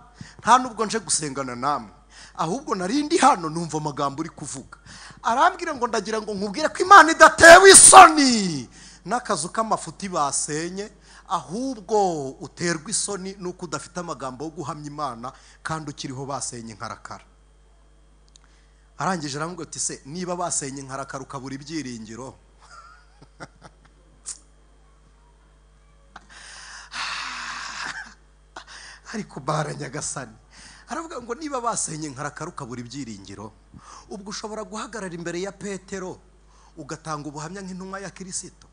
nta nubwo nje gusengana namwe, ahubwo narindi hano numva amagambo uri kuvuga. Arambwira ngo ndagira ngo nkubwire ko Imana idatewe isoni n'akazu k'amafuti basenye, ahubwo uterwa isoni nuko udafite amagambo yo guhamya Imana kandi ukiriho basenye inkarakara. Arangije arambwira ati se niba basenye inkarakara ukabura ibyiringiro, ariko baranyagasani. Aravuga ngo niba basenye inkarakara ukabura ibyiringiro, ubwo ushobora guhagarara imbere ya Petero ugatanga ubuhamya nk'intumwa ya Kristo.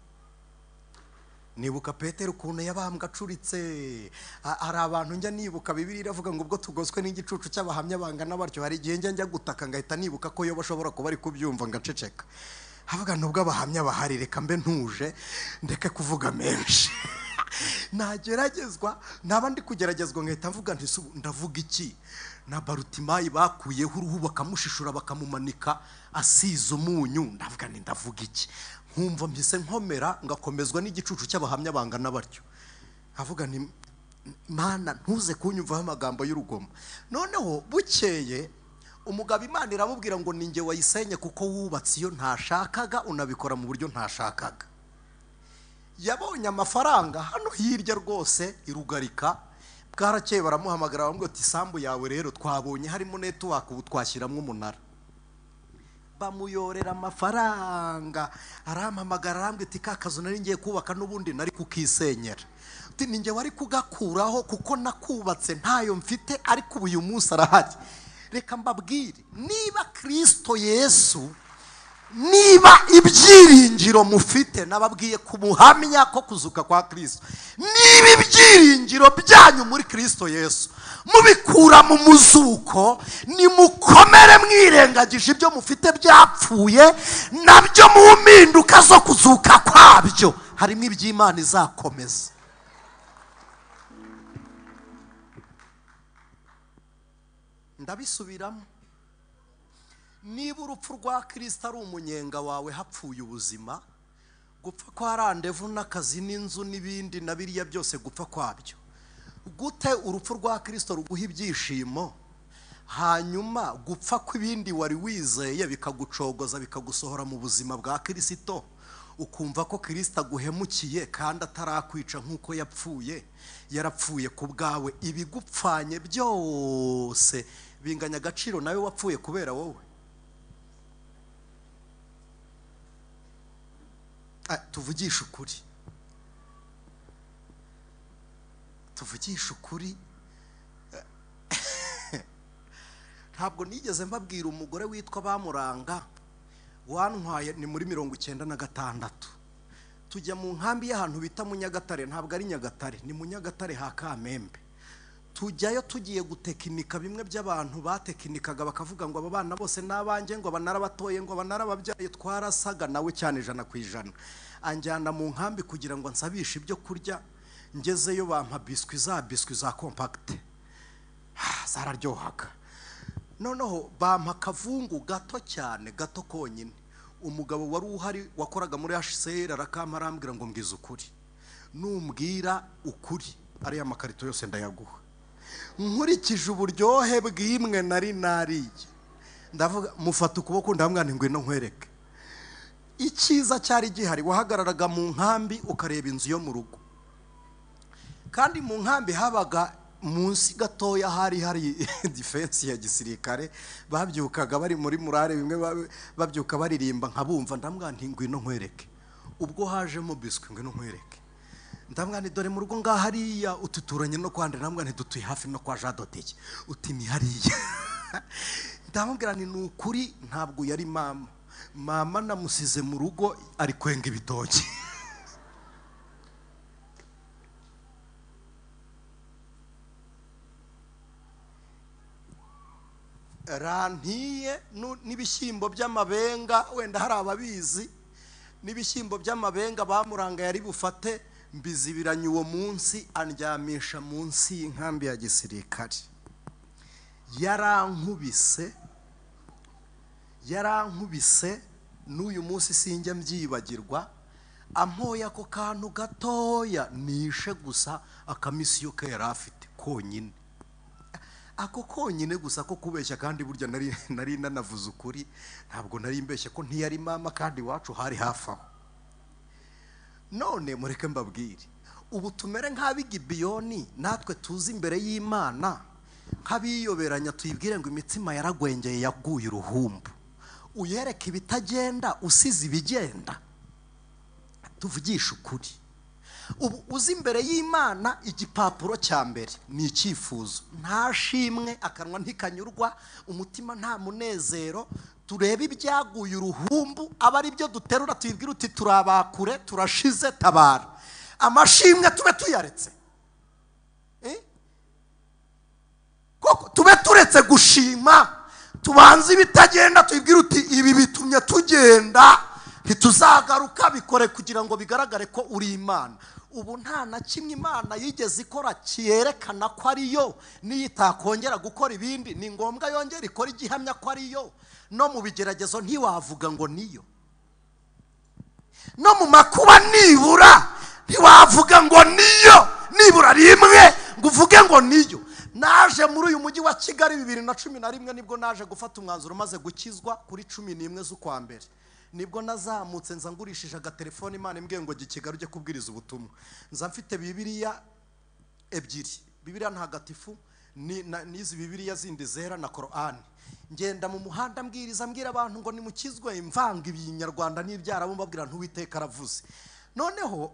Nibuka Petero ukuntu yabambwa acuritse. Hari abantu njya nibuka, Bibiliya iravuga ngo ubwo tugoswe n'igicucu cy'abahamya bangana batyo, hari igihe njya gutaka ngahita nibuka ko Yoba ashobora kuba ari kubyumva ngaceceka. Havuga nubwo abahamya bahari reka mbe ntuje ndeke kuvuga menshi. Nageragezwa, naba ndi kugeragezwa ngahita mvuga nti ndavuga iki? Na Barutimayi bakuyeho uruhu bakamushishura bakamumanika asize umunyu, ndavuga nti ndavuga iki? Nkumva mpise nkomera ngakomezwa n'igicucu cy'abahamya bangana batyo. Avuga ni Mana ntuze kunyumvaho amagambo y'urugomo. Noneho bukeye umugabo Imana iramubwira ngo ninjye wayisenye kuko wubatse iyo ntashakaga, unabikora mu buryo ntashakaga. Yabonye amafaranga hano hirya rwose irugarika, bwarakeye baramuhamagara bamubwira ati isambu yawe rero twabonye harimo network, ubu twashyiramo umunara. Bamuyorera amafaranga, arampamagara arambwira ati ka kazu nari ngiye kubaka n'ubundi nari kukisenyera. Ati ninjye wari kugakuraho kuko nakubatse ntayo mfite, ariko ubu uyu munsi arahari. Reka mbabwire, niba Kristo Yesu, niba ibyiringiro mufite, nababwiye kumuhamya ko kuzuka kwa Kristo, niba ibyiringiro byanyu muri Kristo Yesu mubikura mu muzuko, nimukomere mwirengagije ibyo mufite byapfuye, nabyo mu mpinduka zo kuzuka kwabyo harimo iby'Imana izakomeza. ndabisubiramo. Niba urupfu rwa Kristo ari umunyenga wawe hapfuye ubuzima, gupfa kwa randevu n'akazi n'inzu n'ibindi na biriya byose gupfa kwabyo, gute urupfu rwa Kristo ruguha ibyishimo, hanyuma gupfa kw'ibindi wari wizeye bikagucogoza bikagusohora mu buzima bwa Kristo, ukumva ko Kristo aguhemukiye kandi atarakwica nk'uko yapfuye, yarapfuye ku bwawe. Ibigupfanye byose binganya agaciro nawe wapfuye kubera wowe. Tuvugisha ukuri, tuvugisha ukuri. Ntabwo nigeze mbabwira umugore witwa Bamuranga wantwaye, ni muri 1996, tujya mu nkambi y'ahantu bita mu Nyagatare. Ntabwo ari Nyagatare, ni mu Nyagatare ha Kamembe. Tujyayo tugiye gutekinika bimwe by'abantu batekinikaga bakavuga ngo aba bana bose n'abanjye, ngo banarabatoye, ngo banarababyaye. Twarasaga nawe cyane 100%. Anjyana mu nkambi kugira ngo nsabishe ibyo kurya. Ngezeyo bampa biswi za compact, zararyohaga. Noneho bampa kavungu gato cyane, gato konyine. Umugabo wari uhari wakoraga muri HCR arakampa arambwira ngo mbwiza ukuri, numbwira ukuri ariya makarito yose ndayaguha. Nkurikije uburyohe bw'imwe nari nariye, ndavuga mufata ukuboko ndamwana ngwino nkwereke. Icyiza cyari gihari, wahagararaga mu nkambi ukareba inzu yo mu rugo, kandi mu nkambi habaga munsi gatoya hari defense ya gisirikare. Babyukaga bari muri murare, bimwe babyuka baririmba nkabumva. Ndamwana ngwino nkwereke. Ubwo hajemo biswi ngwino nkwereke. Ndamwana dore mu rugo ngaha hariya ututuranye no kwande. Ndamwana dutuye hafi no kwa Jadoteke. Uti ni hariya. Ndamubwira ni nukuri ntabwo yari mama namusize mu rugo ari kwenga ibitoki. Rantiye n'ibishyimbo by'amabenga, wenda hari ababizi. N'ibishyimbo by'amabenga Bamuranga yari bufate, mbizibiranye uwo munsi andyamisha munsi y'inkambi ya gisirikare. Yarankubise n'uyu munsi sinjya mbyibagirwa. Ampoya ko kantu gatoya nishe gusa akamisiyo ke yari afite konyine. Ako konyine gusa ko kubeshya, kandi burya nari nanavuze ukuri. Ntabwo nari mbeshye ko ntiyari mama, kandi wacu hari hafi aho. None mureke mbabwire, ubu tumere nk'ab'Igibiyoni, natwe tuzi imbere y'Imana nk'abiyoberanya, tuyibwire ngo imitsima yaragwengeye yaguye uruhumbu. Uyereke ibitagenda usize ibigenda. Tuvugisha ukuri. Ubu uzi imbere y'Imana igipapuro cya mbere ni icyifuzo. Nta shimwe, akanwa ntikanyurwa, umutima nta munezero. Turebe ibyaguye uruhumbu, aba ari byo duterura tuyibwira uti turabakure, turashize, tabara. Amashimwe tube tuyaretse. Koko tube turetse gushima, tubanze ibitagenda tuyibwira uti ibi bitumye tugenda, ntituzagaruka. Bikore kugira ngo bigaragare ko uri Imana. Ubu nta na kimwe Imana yigeze ikora cyerekana ko ariyo. Niyo itakongera gukora ibindi, ni ngombwa yongera ikora igihamya ko ariyo. No mu bigeragezo ntiwavuga ngo niyo. No mu makuba nibura ntiwavuga ngo niyo. Nibura rimwe ngo uvuge ngo niyo. Naje muri uyu mujyi wa Kigali 2011 nibwo naje gufata umwanzuro maze gukizwa kuri 11 z'ukwa mbere. Nibwo nazamutse nza ngurishije agatelefone, Imana imbwiye ngo Kigali ujye kubwiriza ubutumwa. Nza mfite Bibiliya ebyiri, Bibiliya ntagatifu n'izi Bibiliya zindi zera na Qur'an. Ngenda mu muhanda mbwiriza, mbwira abantu ngo nimukizwe, imvanga ibinyarwanda n'ibyarabo, mbabwira ntuwiteka aravuze. Noneho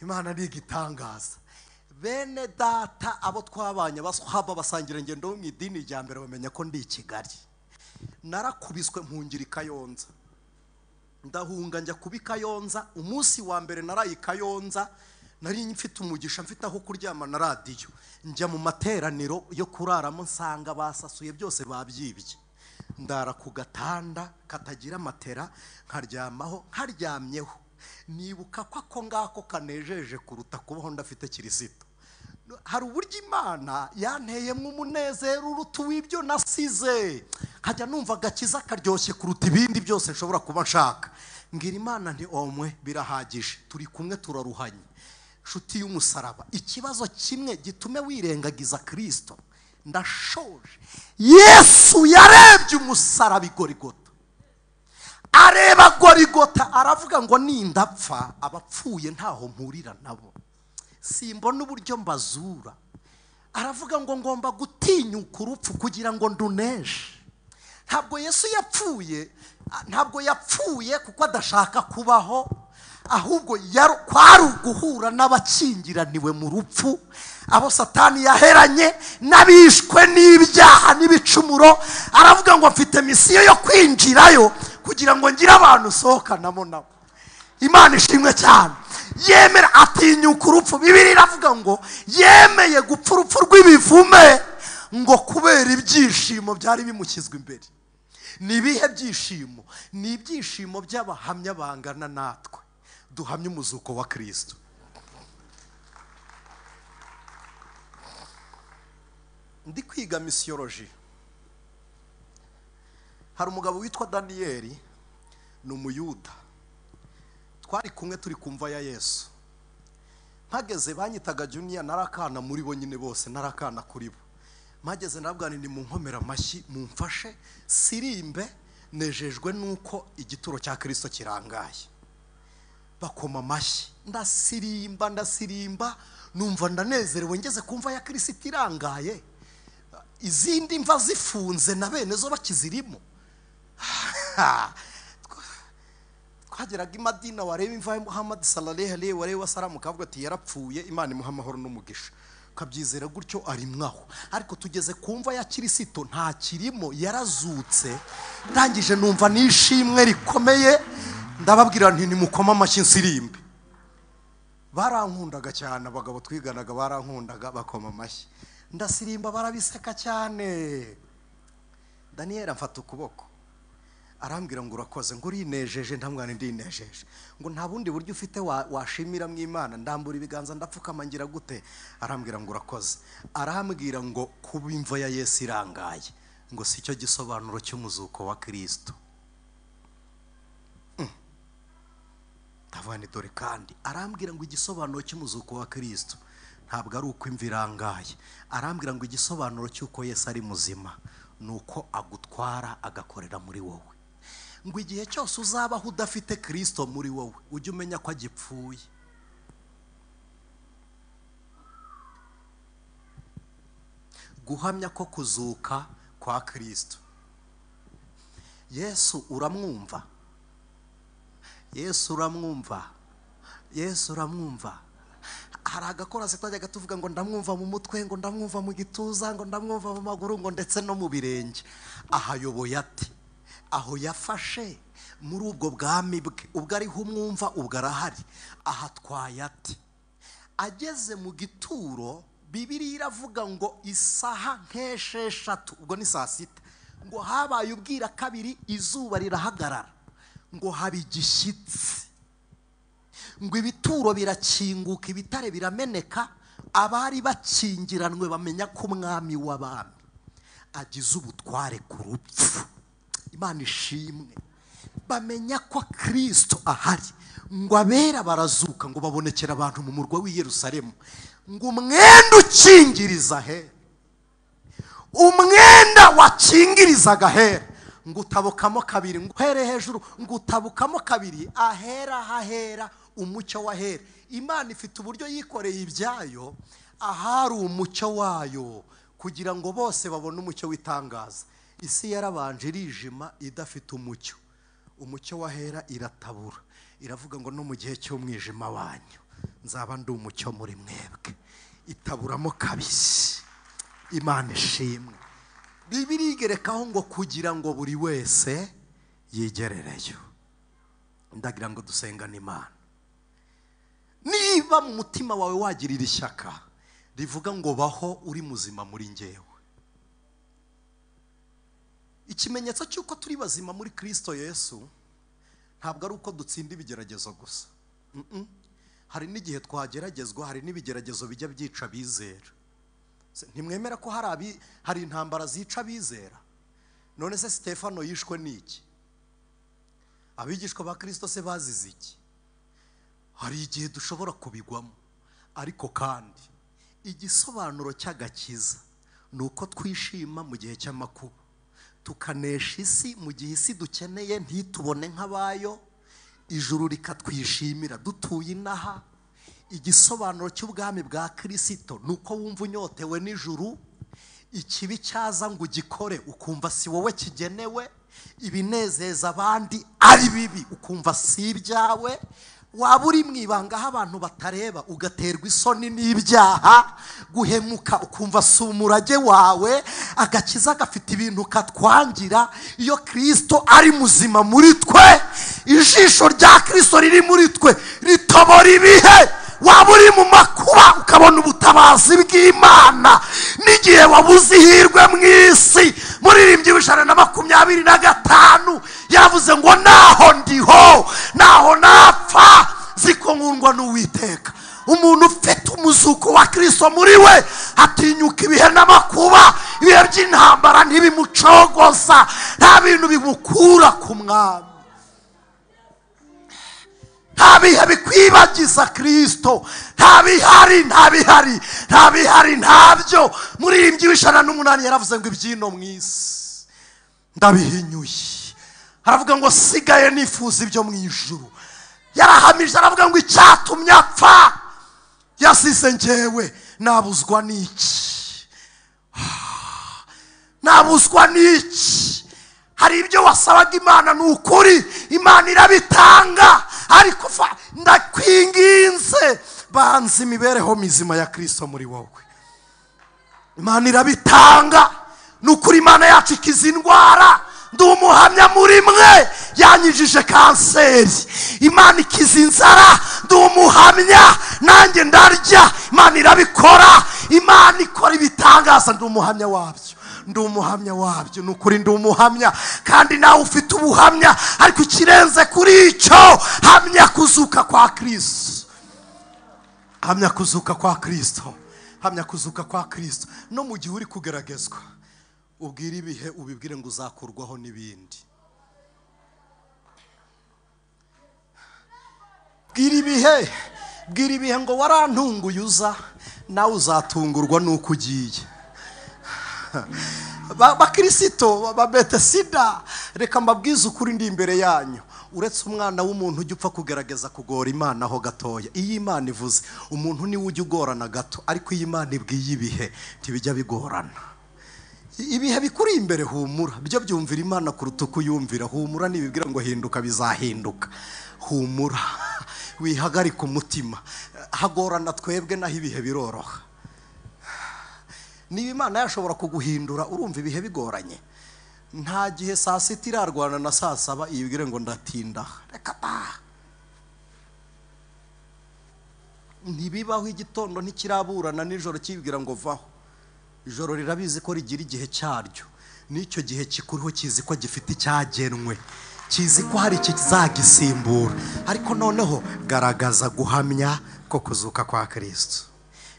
Imana ni igitangaza. Bene data abo twabanye baswaba basangira ngendo mu idini rya mbere bamenya ko ndi Kigali. Narakubiswe mpungira i Kayonza, ndahunga njya kubi Kayonza. Umunsi wa mbere narayi Kayonza, nari mfite umugisha, mfite aho kuryama na radio. Njya mu materaniro yo kuraramo, nsanga basasuye byose babyibye. Ndara ku gatanda katagira matera, nkaryamaho, nkaryamyeho. Nibuka ko ako ngako kanejeje kuruta kubaho ndafite Kirisito. hari uburyo Imana yanteyemo umunezero uruta w'ibyo nasize, nkajya numva agakiza karyoshye kuruta ibindi byose nshobora kuba nshaka. Ngira Imana nti omwe birahagije, turi kumwe turaruhanye. Nshuti y'umusaraba, ikibazo kimwe gitume wirengagiza Kristo, ndashoje. Yesu yarebye umusaraba Igorigota, areba Gorigota, aravuga ngo nindapfa abapfuye ntaho mpurira nabo, simbona uburyo mbazura. Aravuga ngo ngomba gutinyuka urupfu kugira ngo nduneshe. Ntabwo Yesu yapfuye kuko adashaka kubaho, ahubwo kwari uguhura n'abakingiraniwe mu rupfu, abo Satani yaheranye n'abishwe n'ibyaha n'ibicumuro. Aravuga ngo mfite misiyo yo kwinjirayo kugira ngo ngire abantu sohokanamo nabo. Imana ishimwe cyane. Yemera atinyuka urupfu. Bibiliya iravuga ngo yemeye gupfa urupfu rw'ibivume ngo kubera ibyishimo byari bimukizwa imbere. Ni ibihe byishimo? Ni ibyishimo by'abahamya bangana natwe duhamya umuzuko wa Kristo. Ndi kwiga misiyoloji. Hari umugabo witwa Daniyeli, ni umuyuda. Twari kumwe turi kumva ya Yesu. Mpageze banyitaga Junior, narakana muri bo nyine bose, narakana kuri bo. Mpageze nabwo ni mu nkomera amashyi mumfashe sirimbe, nejejwe nuko igituro cya Kristo kirangaye. Bakoma amashyi, ndasirimba numva ndanezerewe. Ngeze kumva ya Kristo irangaye, izindi mva zifunze na bene zo bakizirimo. Twageraga i Madina, wareba imva ya Muhammad sallallahu alaihi wa sallam, kavuga ati yarapfuye, Imana imuha amahoro n'umugisha, kabyizera gutyo ari mwaho. Ariko tugeze kumva ya Kristo nta kirimo, yarazutse. Ndangije numva nishimwe rikomeye, ndababwira nti nimukoma amashyi nsirimbe. Barankundaga cyane, abagabo twiganaga barankundaga, bakoma amashyi, ndasirimba, barabiseka cyane. Daniel amfata ukuboko, arambwira ngo urakoze, ngo urinejeje. Ndamwana ndinejeje. Ngo nta bundi buryo ufite washimira mu Imana? Ndambura ibiganza ndapfukama, ngira gute? Arambwira ngo urakoze. Arambwira ngo kuba imva ya Yesu irangaye ngo si cyo gisobanuro cy'umuzuko wa Kristo. Ndavana dore kandi arambwira ngo igisobanuro cy'umuzuko wa Kristo ntabwo ari uko imva irangaye. Arambwira ngo igisobanuro cy'uko Yesu ari muzima nuko agutwara agakorera muri wowe. Ngo igihe cyose uzabaho udafite Kristo muri wowe, ujye umenya ko agipfuye. Guhamya ko kuzuka kwa Kristo. Yesu uramwumva? Yesu uramwumva? Yesu uramwumva? Hari agakorase twajyaga tuvuga ngo ndamwumva mu mutwe, ngo ndamwumva mu gituza, ngo ndamwumva mu maguru, ngo ndetse no mu birenge. Ahayoboye ati, aho yafashe muri ubwo bwami bwe, ubwo ariho umwumva, ubwo arahari. Ahatwaye ati, ageze mu gituro, Bibiliya iravuga ngo isaha nk'esheshatu, ubwo ni saa sita, ngo habaye ubwira kabiri, izuba rirahagarara, ngo haba igishyitsi, ngo ibituro birakinguka, ibitare birameneka. Abari bakingiranwe bamenya ko umwami w'abami agize ubutware ku rupfu. Imana ishimwe. Bamenya ko Kristo ahari. Ngo abera barazuka, ngo babonekera abantu mu murwa w'i Yerusalemu. Ngo umwenda ukingiriza hera, umwenda wakingirizaga hera, ngo utabukamo kabiri, ngo here hejuru, ngo utabukamo kabiri, ahera hahera umucyo wa hera. Imana ifite uburyo yikoreye ibyayo ahari umucyo wayo kugira ngo bose babone umucyo w'itangaza. Isi yarabanje irijima idafite umucyo. Umucyo wa hera iratabura, iravuga ngo no mu gihe cy'umwijima wanyu nzaba ndi umucyo muri mwebwe. Itaburamo kabisi. Imana ishimwe. Bibiliya igerekaho ngo kugira ngo buri wese yigerereyo. Ndagira ngo dusengane Imana. Niba mu mutima wawe wagirira ishyaka rivuga ngo baho uri muzima muri njyewe, ikimenyetso cy'uko turi bazima muri Kristo Yesu ntabwo ari uko dutsinda ibigeragezo gusa. hari n'igihe twageragezwa, hari n'ibigeragezo bijya byica bizera. Ntimwemera ko hari intambara zica bizera? None se Stefano yishwe n'iki? Abigishwa ba Kristo se bazize iki? Hari igihe dushobora kubigwamo, ariko kandi igisobanuro cy'agakiza nuko twishima mu gihe cy'amakuba, tukanesha isi mu gihe isi dukeneye ntitubone nk'abayo, ijuru rikatwishimira dutuye inaha. Igisobanuro cy'ubwami bwa Kristo nuko wumva unyotewe n'ijuru, ikibi cyaza ngo ugikore ukumva si wowe kigenewe, ibinezeza abandi ari bibi ukumva si ibyawe, waba uri mu ibanga aho abantu batareba ugaterwa isoni n'ibyaha, guhemuka ukumva si umurage wawe, agakiza gafite ibintu katwangira. Iyo Kristo ari muzima muri twe, ijisho rya Kristo riri muri twe ritobora ibihe. Waba uri mu makuba ukabona ubutabazi bw'Imana, n'igihe wabuze ihirwe mu isi. Muririmbyi w'125 yavuze ngo naho ndiho, naho napfa, ziko nkundwa n'Uwiteka. Umuntu ufite umuzuko wa Kristo muri we atinyuka ibihe n'amakuba, ibihe by'intambara ntibimucogoza, nta bintu bimukura ku mwami, nta bihe bikwibagiza Kristo, nta bihari ntabyo. Muririmbyi w'108 yaravuze ngo ibyino mu isi ndabihinyuye, aravuga ngo sigaye nifuza ibyo mu ijuru. Yarahamije aravuga ngo icyatumye apfa yasize njyewe nabuzwa n'iki, nabuzwa n'iki. Hari ibyo wasabaga Imana, n'ukuri Imana irabitanga, ariko ndakwinginze banze imibereho mizima ya Kristo muri wowe. Imana irabitanga, n'ukuri Imana yacu ikiza indwara. Ndi umuhamya muri mwe, yanyijije kanseri. Imana ikiza inzara, ndi umuhamya, nanjye ndarya. Imana irabikora, Imana ikora ibitangaza, ndi umuhamya wabyo, ndi umuhamya wabyo. N'ukuri ndi umuhamya, kandi nawe ufite ubuhamya, ariko ikirenze kuri icyo, hamya kuzuka kwa Kristo, hamya kuzuka kwa Kristo, hamya kuzuka kwa Kristo. No mu gihe uri kugeragezwa, ubwira ibihe ubibwire ngo uzakurwaho n'ibindi. Bwira ibihe ngo warantunguye uza, nawe uzatungurwa nuko ugiye. Bakristo ba Betesida, reka mbabwize ukuri ndi imbere yanyu, uretse umwana w'umuntu ujya upfa kugerageza kugora Imana ho gatoya. Iyo Imana ivuze, umuntu niwe ujya ugorana gato, ariko iyo Imana ibwiye ibihe ntibijya bigorana. Ibihe bikuri imbere humura, byo byumvira Imana kuruta kuyumvira. Humura nibibwira ngo hinduka bizahinduka. Humura, wihagarika umutima. Hagorana twebwe naho ibihe biroroha. Niba Imana yashobora kuguhindura urumva ibihe bigoranye, nta gihe saa 6 irarwana na saa 7 ibwire ngo ndatinda. Reka ta, ntibibaho. Igitondo ntikiraburana nijoro kibwira ngo vaho. Ijoro rirabizi ko rigira igihe cyaryo, n'icyo gihe kikuriho kizi ko gifite icyagenwe, kizi ko hari kizagisimbura. Ariko noneho garagaza guhamya ko kuzuka kwa Kristo.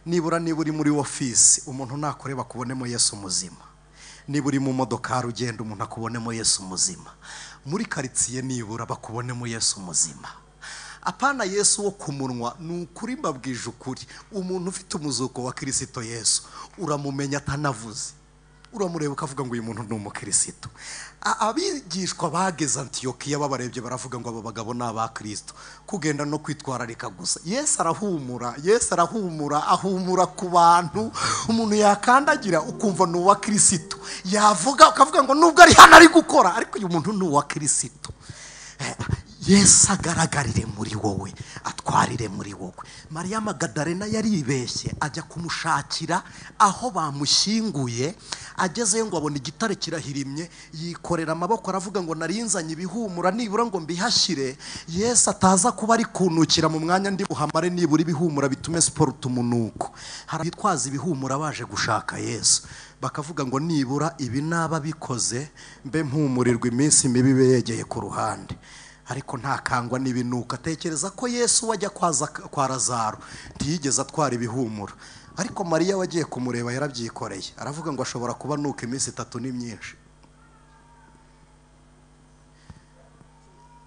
Nibura niba uri muri office, umuntu nakureba kubonemo Yesu muzima. Niba uri mu modoka rugenda, umuntu akubonemo Yesu muzima. Muri quartier nibura bakubonemo Yesu muzima. Apana Yesu wo kumunwa. N'ukuri mbabwije ukuri, umuntu ufite umuzuko wa Kristo Yesu uramumenya atanavuze, uramureba ukavuga ngo uyu muntu ni umukristo. Abigishwa bageze Antiyokiya babarebye baravuga ngo abo bagabo ni aba Kristo, kugenda no kwitwararika gusa. Yesu arahumura, Yesu arahumura, ahumura ku bantu. Umuntu yakandagira ukumva ni uwa Kristo, yavuga ukavuga ngo nubwo ari hano ari gukora, ariko uyu muntu ni uwa Kristo. Yesu agaragarire muri wowe, atwarire muri wowe. Mariya Magadalena yaribeshye ajya kumushakira aho bamushyinguye. Agezeyo ngo abona igitare kirahirimye, yikorera amaboko aravuga ngo narinzanye ibihumura nibura ngo mbihashyire. Yesu ataza kuba ari kunukira mu mwanya ndi buhamare nibura ibihumura bitume sport umunuko. Harabitwaza ibihumura baje gushaka Yesu, bakavuga ngo nibura ibi naba bikoze mbe mpumurirwa iminsi mibi yegeye ku ruhande. ariko ntakangwa n'ibinuka. Atekereza ko Yesu wajya kwa Lazaro ntiyigeze atwara ibihumura, ariko Mariya wagiye kumureba yarabyikoreye. Aravuga ngo ashobora kuba nuka iminsi 3 ni myinshi.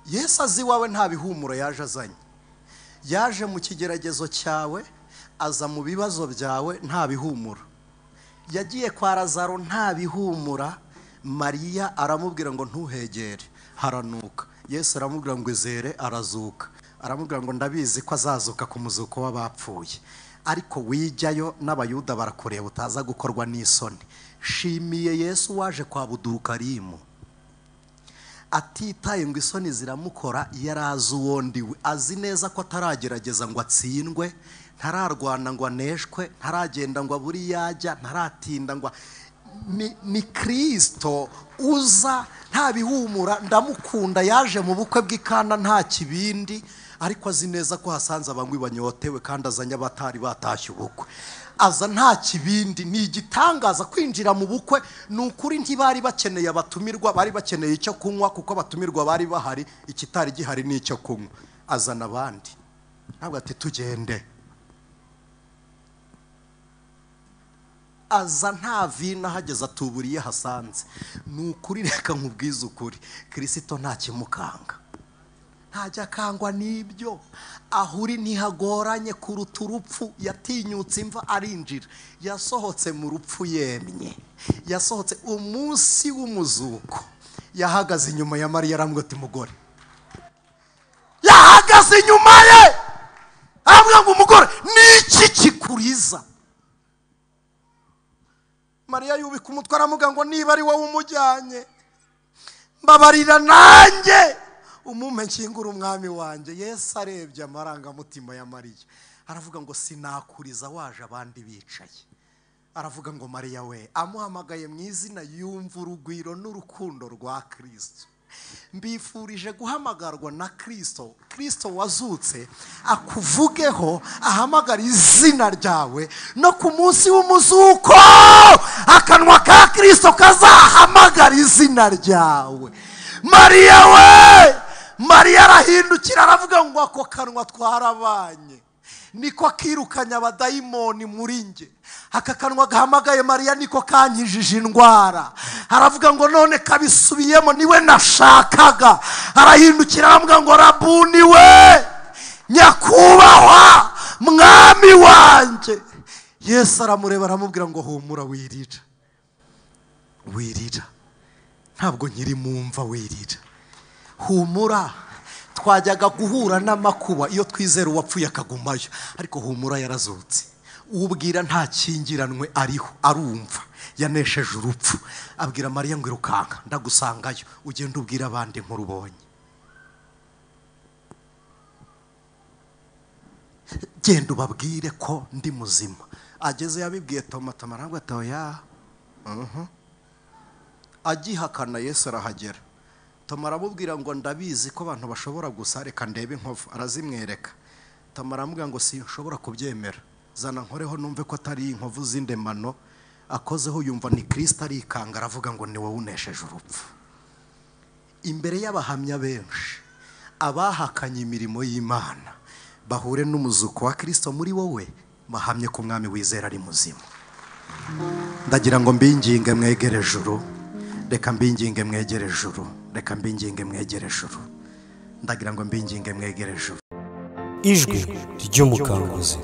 Yesu azi wawe nta bihumura yaje azanye. Yaje mu kigeragezo cyawe, aza mu bibazo byawe nta bihumura. Yagiye kwa Lazaro nta bihumura, Mariya aramubwira ngo ntuhegere haranuka. Yesu aramubwira ngo izere, arazuka. Aramubwira ngo ndabizi ko azazuka ku muzuko w'abapfuye, ariko wijyayo n'abayuda barakureba utaza gukorwa n'isoni. Shimiye Yesu waje kwa Budurukarimu atitaye ngo isoni ziramukora. Yarazi uwondi we, azi neza ko ataragerageza ngo atsindwe, ntararwana ngo aneshwe, ntaragenda ngo aburi yajya, ntaratinda ngo ni Kristo uza nta bihumura. Ndamukunda, yaje mu bukwe bw'Ikana nta kibindi, ariko azi neza ko hasanze abanywi banyotewe kandi azanye abatari batashye ubukwe. Aza nta kibindi. Ni igitangaza kwinjira mu bukwe. Ni ukuri ntibari bakeneye abatumirwa, bari bakeneye icyo kunywa, kuko abatumirwa bari bahari, ikitari gihari ni icyo kunywa. Azana abandi, ntabwo ati tugende. Aza nta vina hageze atuburiye hasanze. Ni ukuri, reka nkubwize ukuri, Kristo nta kimukanga, ntajya akangwa n'ibyo. Aho uri ntihagoranye kuruta urupfu. Yatinyutse imva arinjira, yasohotse mu rupfu yemye, yasohotse umunsi w'umuzuko. Yahagaze inyuma ya Mariya aramubwira ati mugore, yahagaze inyuma ye aramubwira ngo umugore niki kikuriza? Mariya yubika umutwe aramubwira ngo niba ari wowe umujyanye, mbabarira nanjye umumpe nshyingura umwami wanjye. Yesu arebye amarangamutima ya Mariya aravuga ngo sinakuriza waje abandi bicaye. Aravuga ngo Mariya we, amuhamagaye mu izina, yumva urugwiro n'urukundo rwa Kristo. Mbifurije guhamagarwa na Kristo. Kristo wazutse akuvugeho, ahamagara izina ryawe, no ku munsi w'umuzuko akanwa ka Kristo kazahamagara izina ryawe. Mariya we, Mariya arahindukira aravuga ngo ako kanwa twarabanye niko kirukanya abadayimoni muri nge. Aka kanwa gahamagaye Mariya niko kankijije indwara. Aravuga ngo none kabisubiyemo, niwe nashakaga. Arahindukira aravuga ngo Rabuni we, nyakubahwa, mwami wanjye. Yesu aramureba aramubwira ngo humura, wirira, wirira, ntabwo nkiri mumva, wirira, humura. Twajyaga guhura n'amakuba iyo twizera uwapfuye akagumayo, ariko humura yarazutse. Ubwira nta kingiranwe ariho, arumva, yanesheje urupfu. Abwira Mariya ngo irukanka ndagusangayo, ugenda ubwira abandi nkuru ubonye. Genda ubabwire ko ndi muzima. Ageze yabibwiye Toma, Toma aravuga ati oya. Agihakana Yesu arahagera. Toma aramubwira ngo ndabizi ko abantu bashobora gusa, reka ndebe inkovu. Arazimwereka. Toma aramubwira ngo sinshobora kubyemera, zana nkoreho numve ko atari inkovu z'indemano. Akozeho yumva ni Kristo arikanga, aravuga ngo ni wowe unesheje urupfu. Imbere y'abahamya benshi, abahakanye imirimo y'Imana bahure n'umuzuko wa Kristo muri wowe, bahamye ko umwami wizera ari muzima. Ndagira ngo mbinginge mwegere ejuru, reka mbinginge mwegere ejuru, reka mbinginge mwegere ejuru, ndagira ngo mbinginge mwegere ejuru. Ijwi ry'umukanguzi.